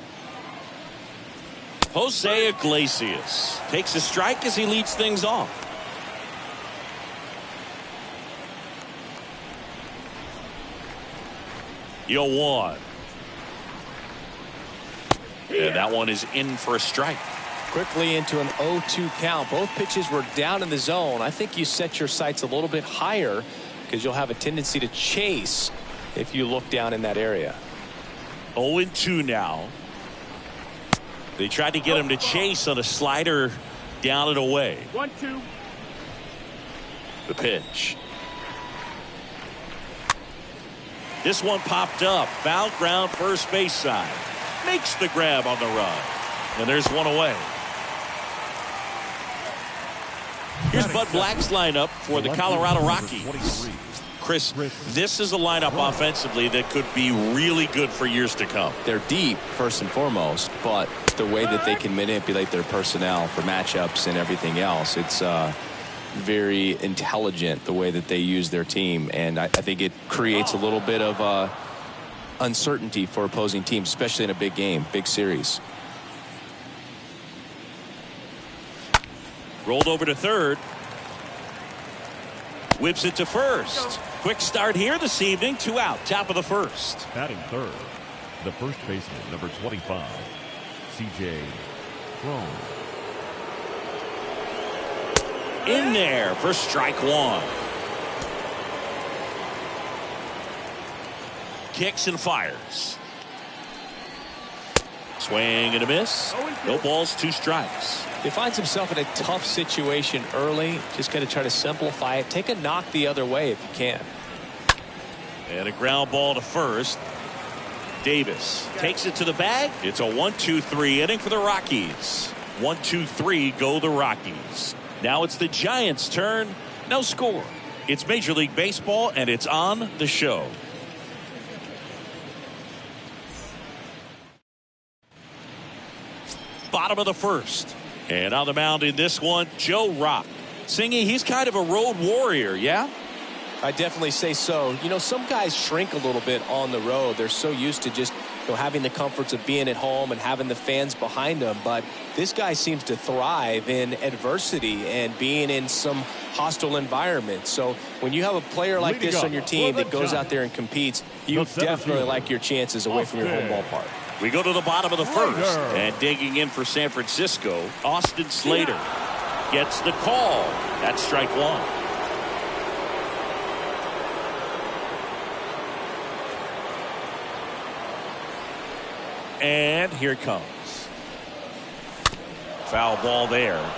Jose Iglesias takes a strike as he leads things off. 0-1. And that one is in for a strike. Quickly into an 0-2 count. Both pitches were down in the zone. I think you set your sights a little bit higher because you'll have a tendency to chase if you look down in that area. 0-2 now. They tried to get him to chase on a slider down and away. 1-2. The pitch. This one popped up. Foul ground, first base side. Makes the grab on the run. And there's one away. Here's Bud Black's lineup for the Colorado Rockies. Chris, this is a lineup offensively that could be really good for years to come. They're deep, first and foremost, but the way that they can manipulate their personnel for matchups and everything else, it's very intelligent the way that they use their team, and I think it creates a little bit of uncertainty for opposing teams, especially in a big game, big series. Rolled over to third. Whips it to first. Quick start here this evening. 2 out. Top of the first. Batting third, the first baseman, number 25, C.J. Cron. In there for strike one. Kicks and fires. Swing and a miss. No balls, 2 strikes. He finds himself in a tough situation early. Just got to try to simplify it. Take a knock the other way if you can. And a ground ball to first. Davis takes it to the bag. It's a 1-2-3 inning for the Rockies. 1-2-3 go the Rockies. Now it's the Giants' turn. No score. It's Major League Baseball, and it's on the show. Bottom of the first. And on the mound in this one, Joe Rock. Singy, he's kind of a road warrior, yeah? I definitely say so. You know, some guys shrink a little bit on the road. They're so used to just having the comforts of being at home and having the fans behind them. But this guy seems to thrive in adversity and being in some hostile environment. So when you have a player like this on your team that goes out there and competes, you definitely like your chances away from your home ballpark. We go to the bottom of the first, and digging in for San Francisco, Austin Slater gets the call. That's strike one. And here it comes. Foul ball there.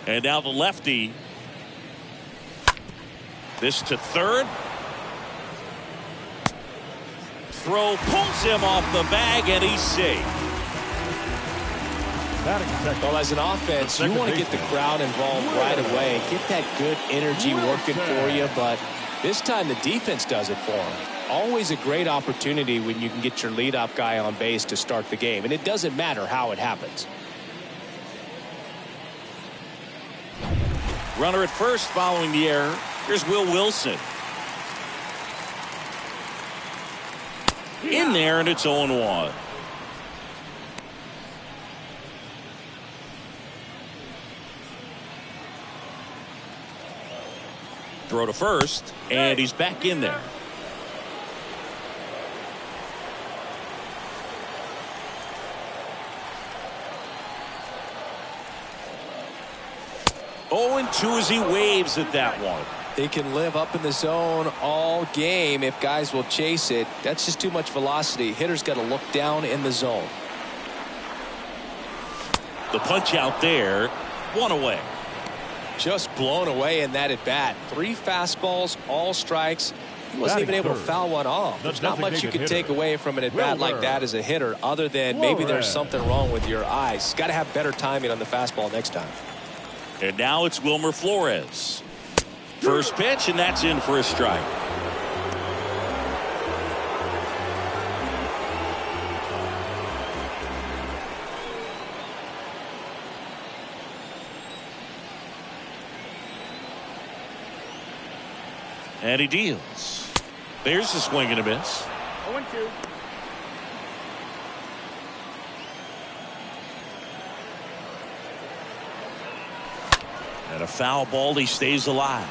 And now the lefty. This to third. Throw pulls him off the bag, and he's safe. Well, as an offense, you want to get the crowd involved right away. Get that good energy working for you, but this time the defense does it for them. Always a great opportunity when you can get your leadoff guy on base to start the game, and it doesn't matter how it happens. Runner at first following the error. Here's Will Wilson. In there, and it's 0-1. Throw to first, and he's back in there. Oh, 2 as he waves at that one. They can live up in the zone all game if guys will chase it. That's just too much velocity. Hitter's got to look down in the zone. The punch out there, 1 away. Just blown away in that at bat. 3 fastballs, all strikes. He wasn't even able to foul one off. There's not much you can take away from an at bat like that as a hitter, other than maybe there's something wrong with your eyes. Got to have better timing on the fastball next time. And now it's Wilmer Flores. First pitch, and that's in for a strike. And he deals. There's the swing and a miss. 0-2. And a foul ball, he stays alive.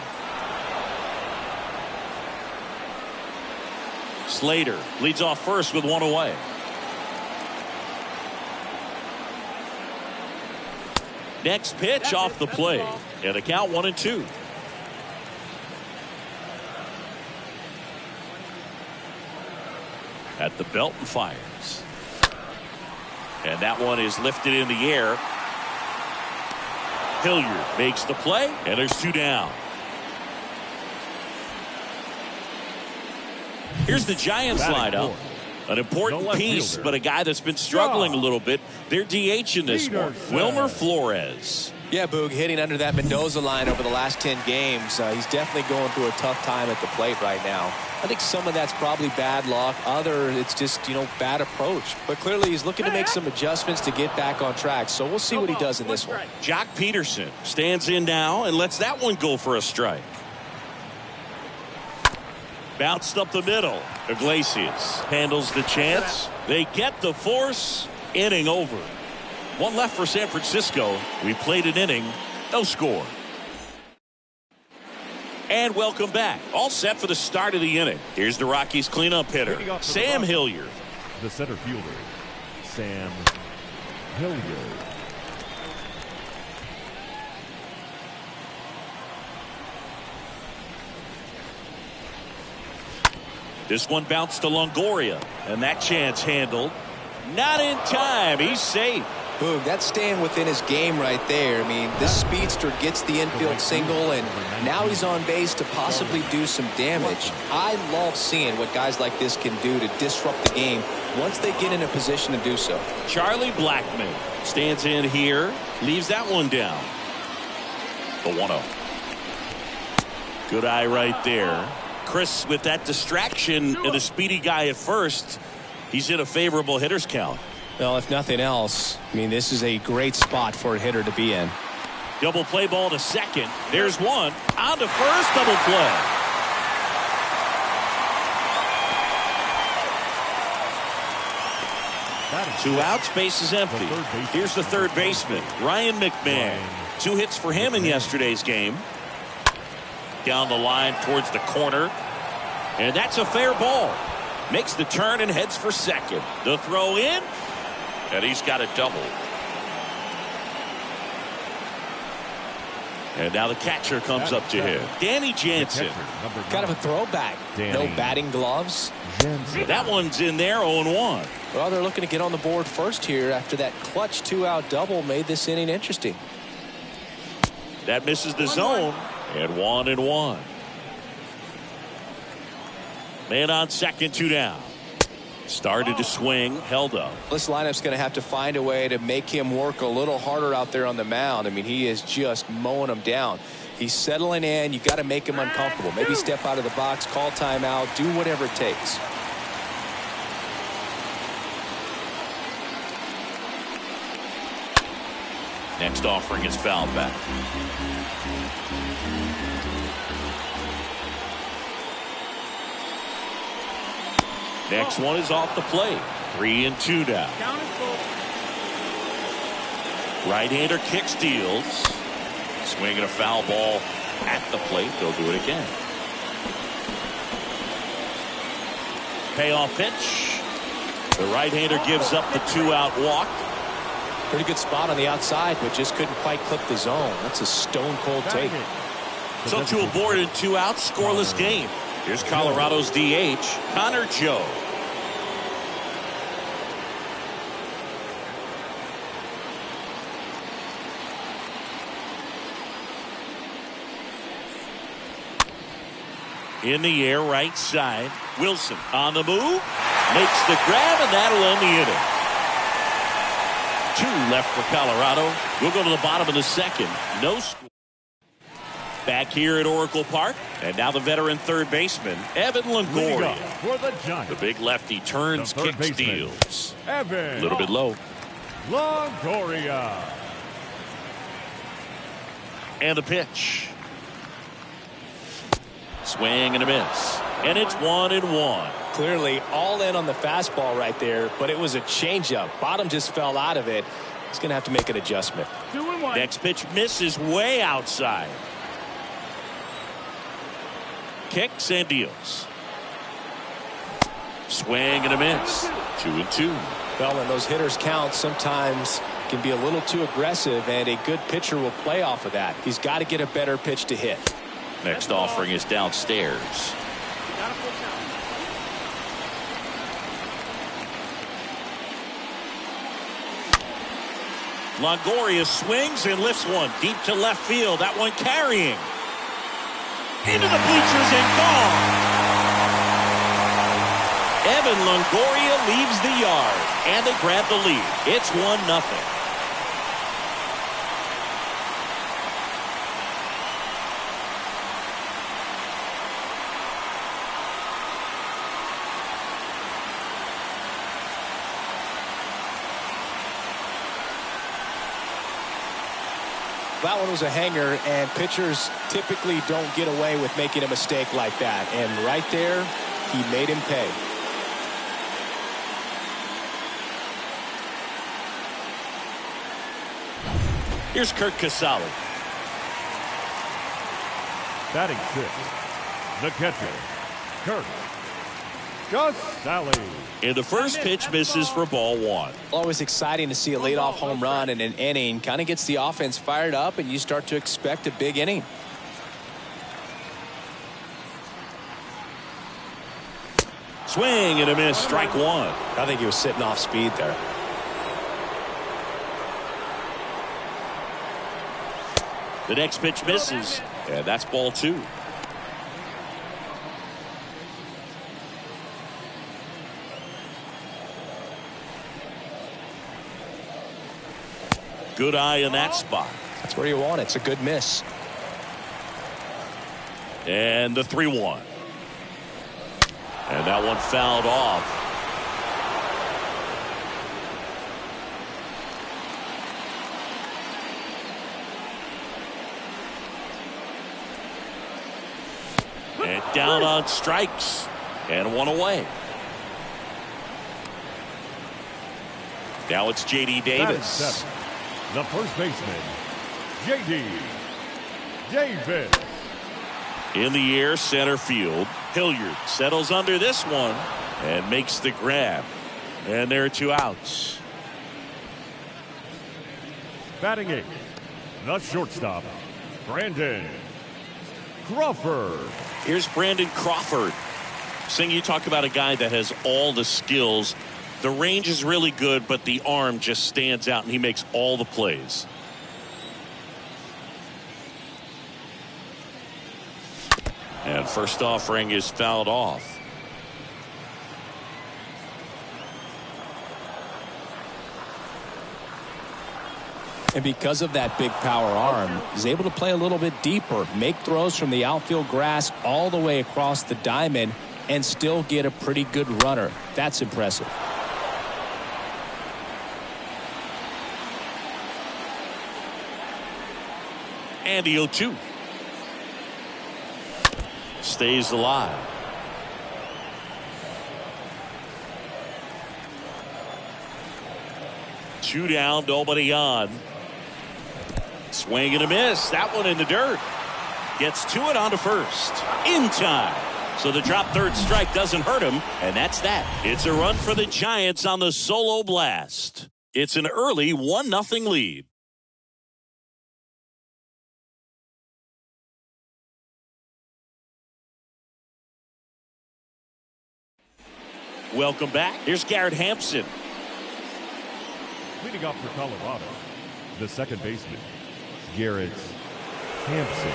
Slater leads off first with one away. Next pitch off the plate. And a count 1-2. At the belt and fires. And that one is lifted in the air. Hilliard makes the play, and there's 2 down. Here's the Giants lineup. An important piece, but a guy that's been struggling a little bit. They're DH in this one. Wilmer Flores. Yeah, Boog, hitting under that Mendoza line over the last 10 games. He's definitely going through a tough time at the plate right now. I think some of that's probably bad luck. Other, it's just, bad approach. But clearly he's looking to make some adjustments to get back on track. So we'll see what he does in this one. Jock Peterson stands in now and lets that one go for a strike. Bounced up the middle. Iglesias handles the chance. They get the force. Inning over. One left for San Francisco. We played an inning. No score. And welcome back. All set for the start of the inning. Here's the Rockies cleanup hitter, Sam Hilliard. The center fielder, Sam Hilliard. This one bounced to Longoria, and that chance handled. Not in time. He's safe. Boog, that's staying within his game right there. I mean, this speedster gets the infield single, and now he's on base to possibly do some damage. I love seeing what guys like this can do to disrupt the game once they get in a position to do so. Charlie Blackmon stands in here, leaves that one down. The 1-0. Good eye right there. Chris, with that distraction and a speedy guy at first, he's in a favorable hitter's count. Well, if nothing else, I mean, this is a great spot for a hitter to be in. Double play ball to second. There's one. On to first, double play. Two outs, base is empty. Here's the third baseman, Ryan McMahon. 2 hits for him in yesterday's game. Down the line towards the corner. And that's a fair ball. Makes the turn and heads for second. The throw in. And he's got a double. And now the catcher comes up to him. Danny Jansen. Kind of a throwback. No batting gloves. That one's in there, 0-1. Well, they're looking to get on the board first here after that clutch 2-out double made this inning interesting. That misses the zone. And 1-1. Man on second, 2 down. Started to swing, held up. This lineup's going to have to find a way to make him work a little harder out there on the mound. I mean, he is just mowing them down. He's settling in. You got to make him uncomfortable. Maybe step out of the box, call timeout, do whatever it takes. Next offering is fouled back. Next one is off the plate. 3-2 now. Right-hander kick steals. Swinging a foul ball at the plate. They'll do it again. Payoff pitch. The right-hander gives up the 2-out walk. Pretty good spot on the outside, but just couldn't quite clip the zone. That's a stone-cold take. So 2 aboard and 2 outs, scoreless game. Here's Colorado's DH, Connor Joe. In the air, right side. Wilson on the move. Makes the grab, and that'll end the inning. 2 left for Colorado. We'll go to the bottom of the second. No score. Back here at Oracle Park. And now the veteran third baseman, Evan Longoria. For the Giants. The big lefty turns, kick, steals. Evan. A little bit low. Longoria. And the pitch. Swing and a miss. And it's 1-1. Clearly all in on the fastball right there, but it was a changeup. Bottom just fell out of it. He's going to have to make an adjustment. 2-1. Next pitch misses way outside. Kicks and deals. Swing and a miss. 2-2. Well, when those hitters count, sometimes can be a little too aggressive, and a good pitcher will play off of that. He's got to get a better pitch to hit. Next offering is downstairs. Got a full count. Longoria swings and lifts one deep to left field. That one carrying. Into the bleachers and gone. Evan Longoria leaves the yard, and they grab the lead. It's 1-0. That one was a hanger, and pitchers typically don't get away with making a mistake like that. And right there, he made him pay. Here's Curt Casali. Batting sixth, the catcher, Curt Casali. And the first pitch misses for ball one. Always exciting to see a leadoff home run in an inning. Kind of gets the offense fired up, and you start to expect a big inning. Swing and a miss. Strike one. I think he was sitting off speed there. The next pitch misses, and that's ball two. Good eye in that spot. That's where you want it. It's a good miss. And the 3-1. And that one fouled off. And down on strikes. And one away. Now it's J.D. Batting Davis. seventh, the first baseman, J.D. Davis. In the air, center field. Hilliard settles under this one and makes the grab. And there are two outs. Batting eighth, the shortstop, Brandon Crawford. Here's Brandon Crawford. Sing, you talk about a guy that has all the skills. The range is really good, but the arm just stands out, and he makes all the plays. And first offering is fouled off. And because of that big power arm, he's able to play a little bit deeper, make throws from the outfield grass all the way across the diamond, and still get a pretty good runner. That's impressive. And the 0-2. Stays alive. Two down, nobody on. Swing and a miss. That one in the dirt. Gets to it onto first. In time. So the drop third strike doesn't hurt him, and that's that. It's a run for the Giants on the solo blast. It's an early 1-0 lead. Welcome back. Here's Garrett Hampson. Leading off for Colorado, the second baseman, Garrett Hampson.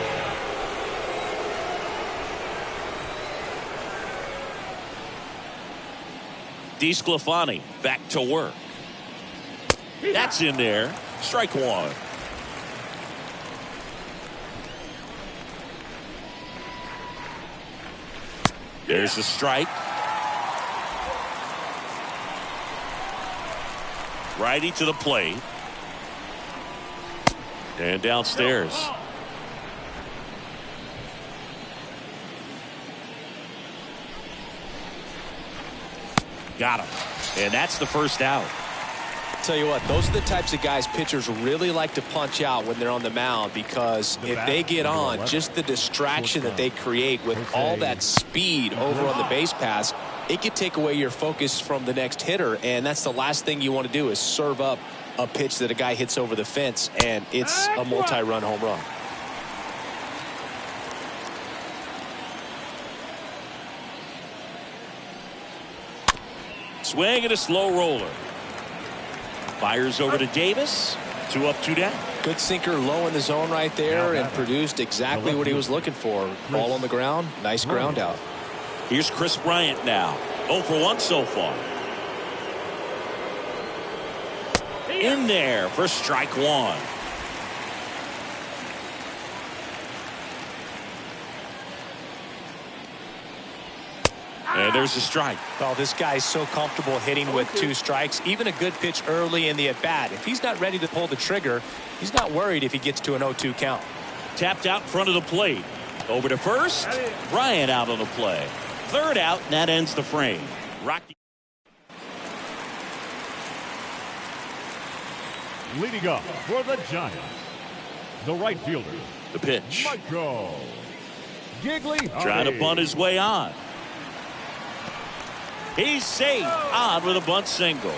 DeSclafani back to work. That's in there. Strike one. There's the strike. Righty to the plate. And downstairs. Got him. And that's the first out. tell you what, those are the types of guys pitchers really like to punch out when they're on the mound, because if they get on, just the distraction that they create with all that speed over on the base pass, it could take away your focus from the next hitter, and that's the last thing you want to do is serve up a pitch that a guy hits over the fence, and it's a multi-run home run. Swing and a slow roller. Fires over to Davis. 2 up, 2 down. Good sinker low in the zone right there and produced exactly what he was looking for. Ball on the ground. Nice ground out. Here's Chris Bryant now. 0 for 1 so far. In there for strike 1. And there's a strike. Well, this guy's so comfortable hitting with 2 strikes. Even a good pitch early in the at-bat. If he's not ready to pull the trigger, he's not worried if he gets to an 0-2 count. Tapped out in front of the plate. Over to first. Bryant out on the play. Third out, and that ends the frame. Rocky. Leading up for the Giants, the right fielder, The pitch. Michael Gigliotti. Trying to bunt his way on. He's safe on with a bunt single.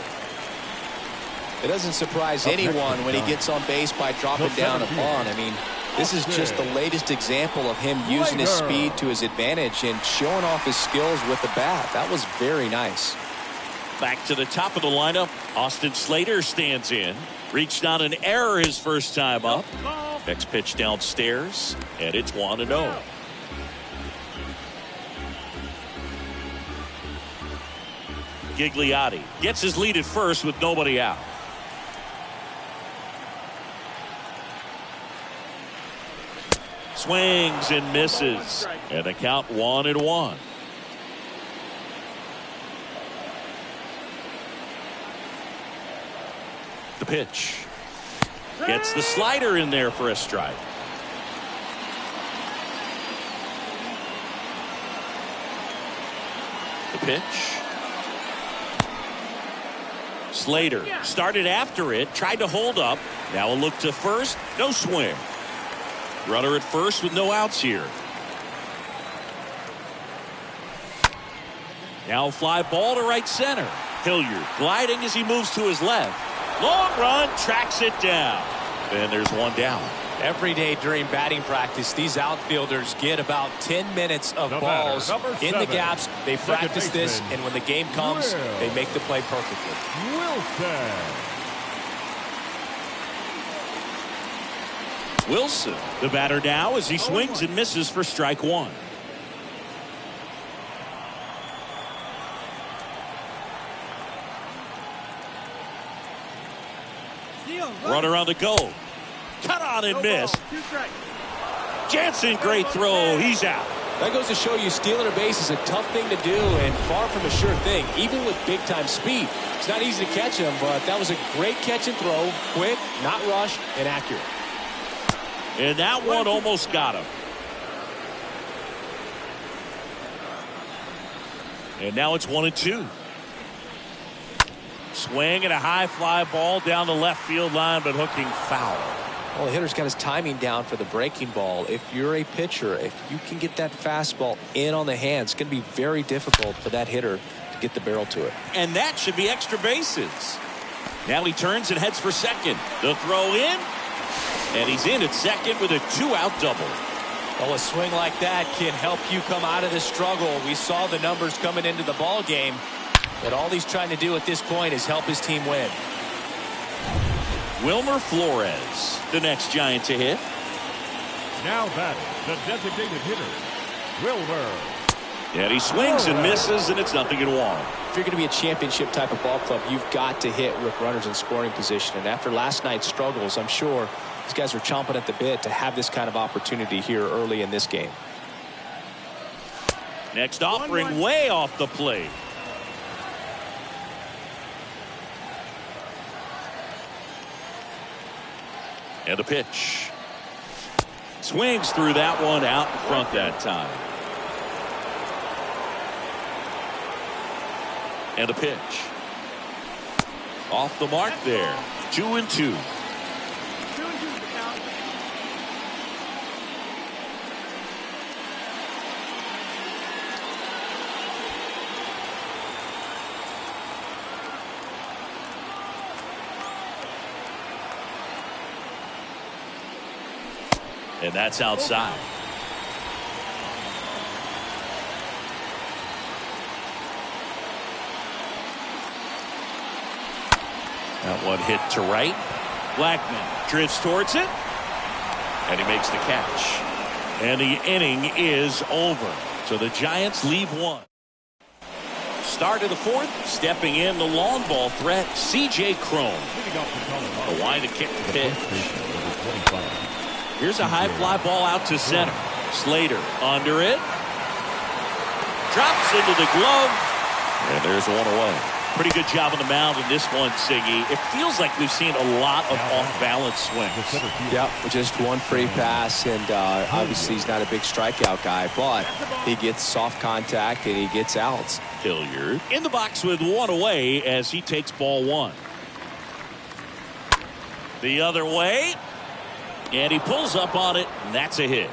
It doesn't surprise anyone when he gets on base by dropping down a bunt. I mean, this is just the latest example of him using his speed to his advantage and showing off his skills with the bat. That was very nice. Back to the top of the lineup. Austin Slater stands in. Reached on an error his first time up. Next pitch downstairs, and it's 1-0. Gigliotti gets his lead at first with nobody out. Swings and misses, and the count 1-1. The pitch. Gets the slider in there for a strike. The pitch. Slater started after it, tried to hold up. Now a look to first, no swing. Runner at first with no outs here. Now a fly ball to right center. Hilliard gliding as he moves to his left. Long run, tracks it down. And there's 1 down. Every day during batting practice, these outfielders get about 10 minutes of balls in the gaps. They practice this, and when the game comes, they make the play perfectly. Wilson, the batter now, as he swings and misses for strike 1. Runner on the go. Cut on and miss. Jansen, great throw. He's out. That goes to show you stealing a base is a tough thing to do and far from a sure thing, even with big-time speed. It's not easy to catch him, but that was a great catch and throw. Quick, not rushed, and accurate. And that one almost got him. And now it's 1-2. Swing and a high fly ball down the left field line, but hooking foul. Well, the hitter's got his timing down for the breaking ball. If you're a pitcher, if you can get that fastball in on the hands, it's going to be very difficult for that hitter to get the barrel to it. And that should be extra bases. Now he turns and heads for second. The throw in, and he's in at second with a 2-out double. Well, a swing like that can help you come out of the struggle. We saw the numbers coming into the ball game, but all he's trying to do at this point is help his team win. Wilmer Flores, the next Giant to hit. Now batting, the designated hitter, Wilmer. And he swings and misses, and it's 0-1. If you're going to be a championship type of ball club, you've got to hit with runners in scoring position. And after last night's struggles, I'm sure these guys are chomping at the bit to have this kind of opportunity here early in this game. Next offering way off the plate. And the pitch. Swings through that one out in front that time. And the pitch. Off the mark there. 2-2. And that's outside. That one hit to right. Blackmon drifts towards it. And he makes the catch. And the inning is over. So the Giants leave one. Start of the fourth. Stepping in the long ball threat, C.J. Cron. A line to kick the pitch. Here's a high fly ball out to center. Slater under it. Drops into the glove. And there's one away. Pretty good job on the mound in this one, Siggy. It feels like we've seen a lot of off-balance swings. Yep, just one free pass, and obviously he's not a big strikeout guy, but he gets soft contact and he gets outs. Hilliard in the box with one away as he takes ball one. The other way. And he pulls up on it, and that's a hit.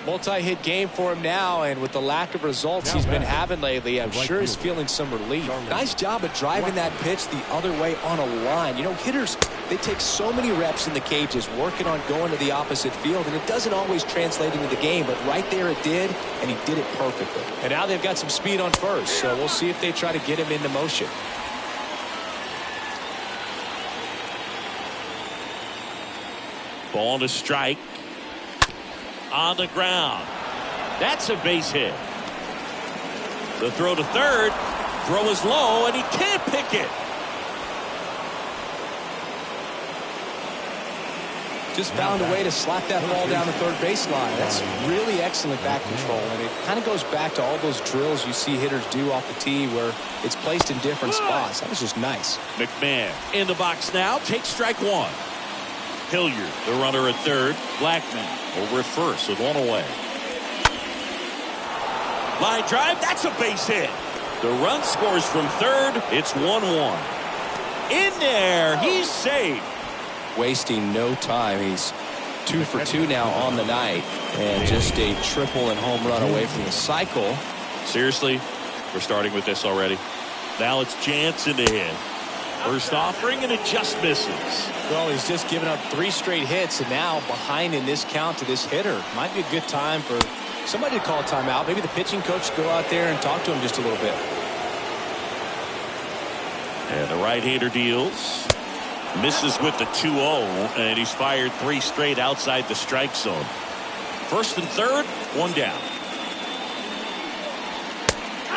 Multi-hit game for him now, and with the lack of results he's been having lately, I'm sure he's feeling some relief. Nice job of driving that pitch the other way on a line. You know, hitters, they take so many reps in the cages working on going to the opposite field, and it doesn't always translate into the game, but right there it did, and he did it perfectly. And now they've got some speed on first, so we'll see if they try to get him into motion. Ball to strike. On the ground. That's a base hit. The throw to third. Throw is low, and he can't pick it. Just found a way to slap that ball down the third baseline. That's really excellent back control, and it kind of goes back to all those drills you see hitters do off the tee where it's placed in different spots. That was just nice. McMahon in the box now. Takes strike one. Hilliard, the runner at third. Blackmon over at first with one away. Line drive. That's a base hit. The run scores from third. It's 1-1. In there. He's safe. Wasting no time. He's 2 for 2 now on the night, and just a triple and home run away from the cycle. Seriously, we're starting with this already. Now it's Jansen to hit. First offering, and it just misses. Well, he's just given up 3 straight hits, and now behind in this count to this hitter. Might be a good time for somebody to call a timeout. Maybe the pitching coach go out there and talk to him just a little bit. And the right-hander deals. Misses with the 2-0, and he's fired 3 straight outside the strike zone. First and third, one down.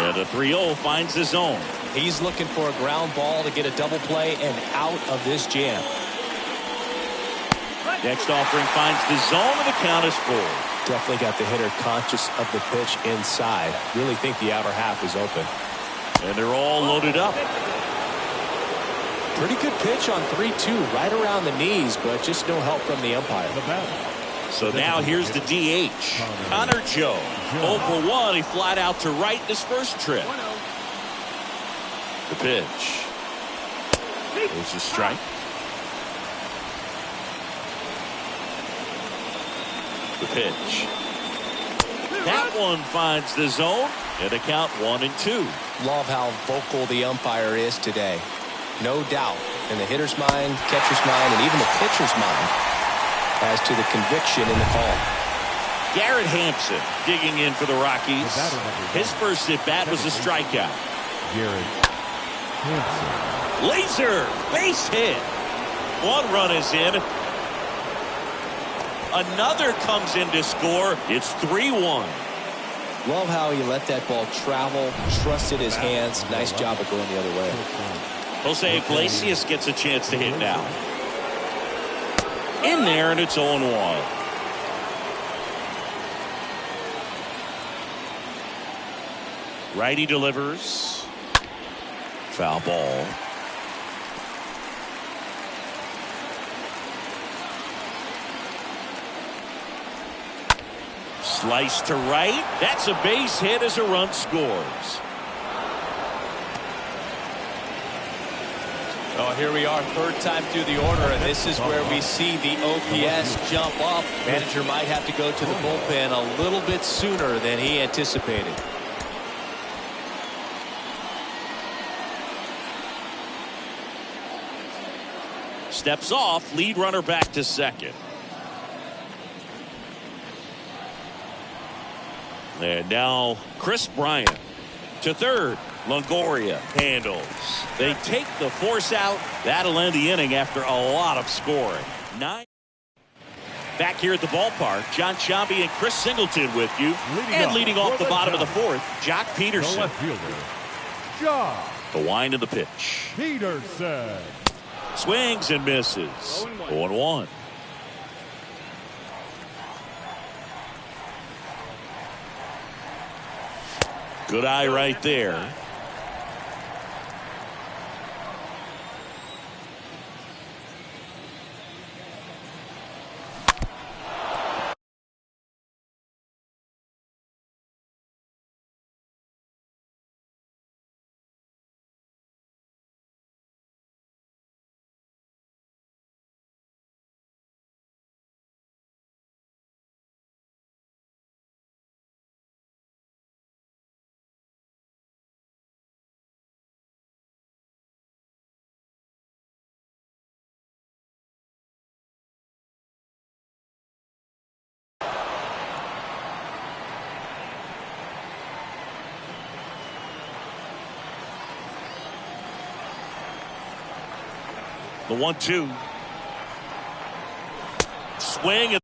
And the 3-0 finds the zone. He's looking for a ground ball to get a double play and out of this jam. Next offering finds the zone, and the count is 4. Definitely got the hitter conscious of the pitch inside. Really think the outer half is open. And they're all loaded up. Pretty good pitch on 3-2, right around the knees, but just no help from the umpire. So now here's the DH. Connor Joe. 0 for 1. He flied out to right in his first trip. The pitch. There's a strike. The pitch. That one finds the zone, and the count 1-2. Love how vocal the umpire is today. No doubt in the hitter's mind, catcher's mind, and even the pitcher's mind as to the conviction in the call. Garrett Hampson digging in for the Rockies. His first at-bat was a strikeout. Garrett Hampson. Laser base hit. 1 run is in. Another comes in to score. It's 3-1. Love how he let that ball travel, trusted his hands. Nice job of going the other way. Jose Iglesias gets a chance to hit now. In there, and it's 0-1. Righty delivers. Foul ball. Slice to right. That's a base hit as a run scores. Well, here we are, third time through the order, and this is where we see the OPS jump up. Manager might have to go to the bullpen a little bit sooner than he anticipated. Steps off, lead runner back to second. And now Chris Bryant to third. Longoria handles. They take the force out. That'll end the inning after a lot of scoring. Back here at the ballpark, John Sciambi and Chris Singleton with you. Leading off the bottom of the fourth, Jock Peterson. The left fielder, Jock The wind of the pitch. Peterson. Swings and misses. 0-1. Good eye right there. The 1-2. Swing.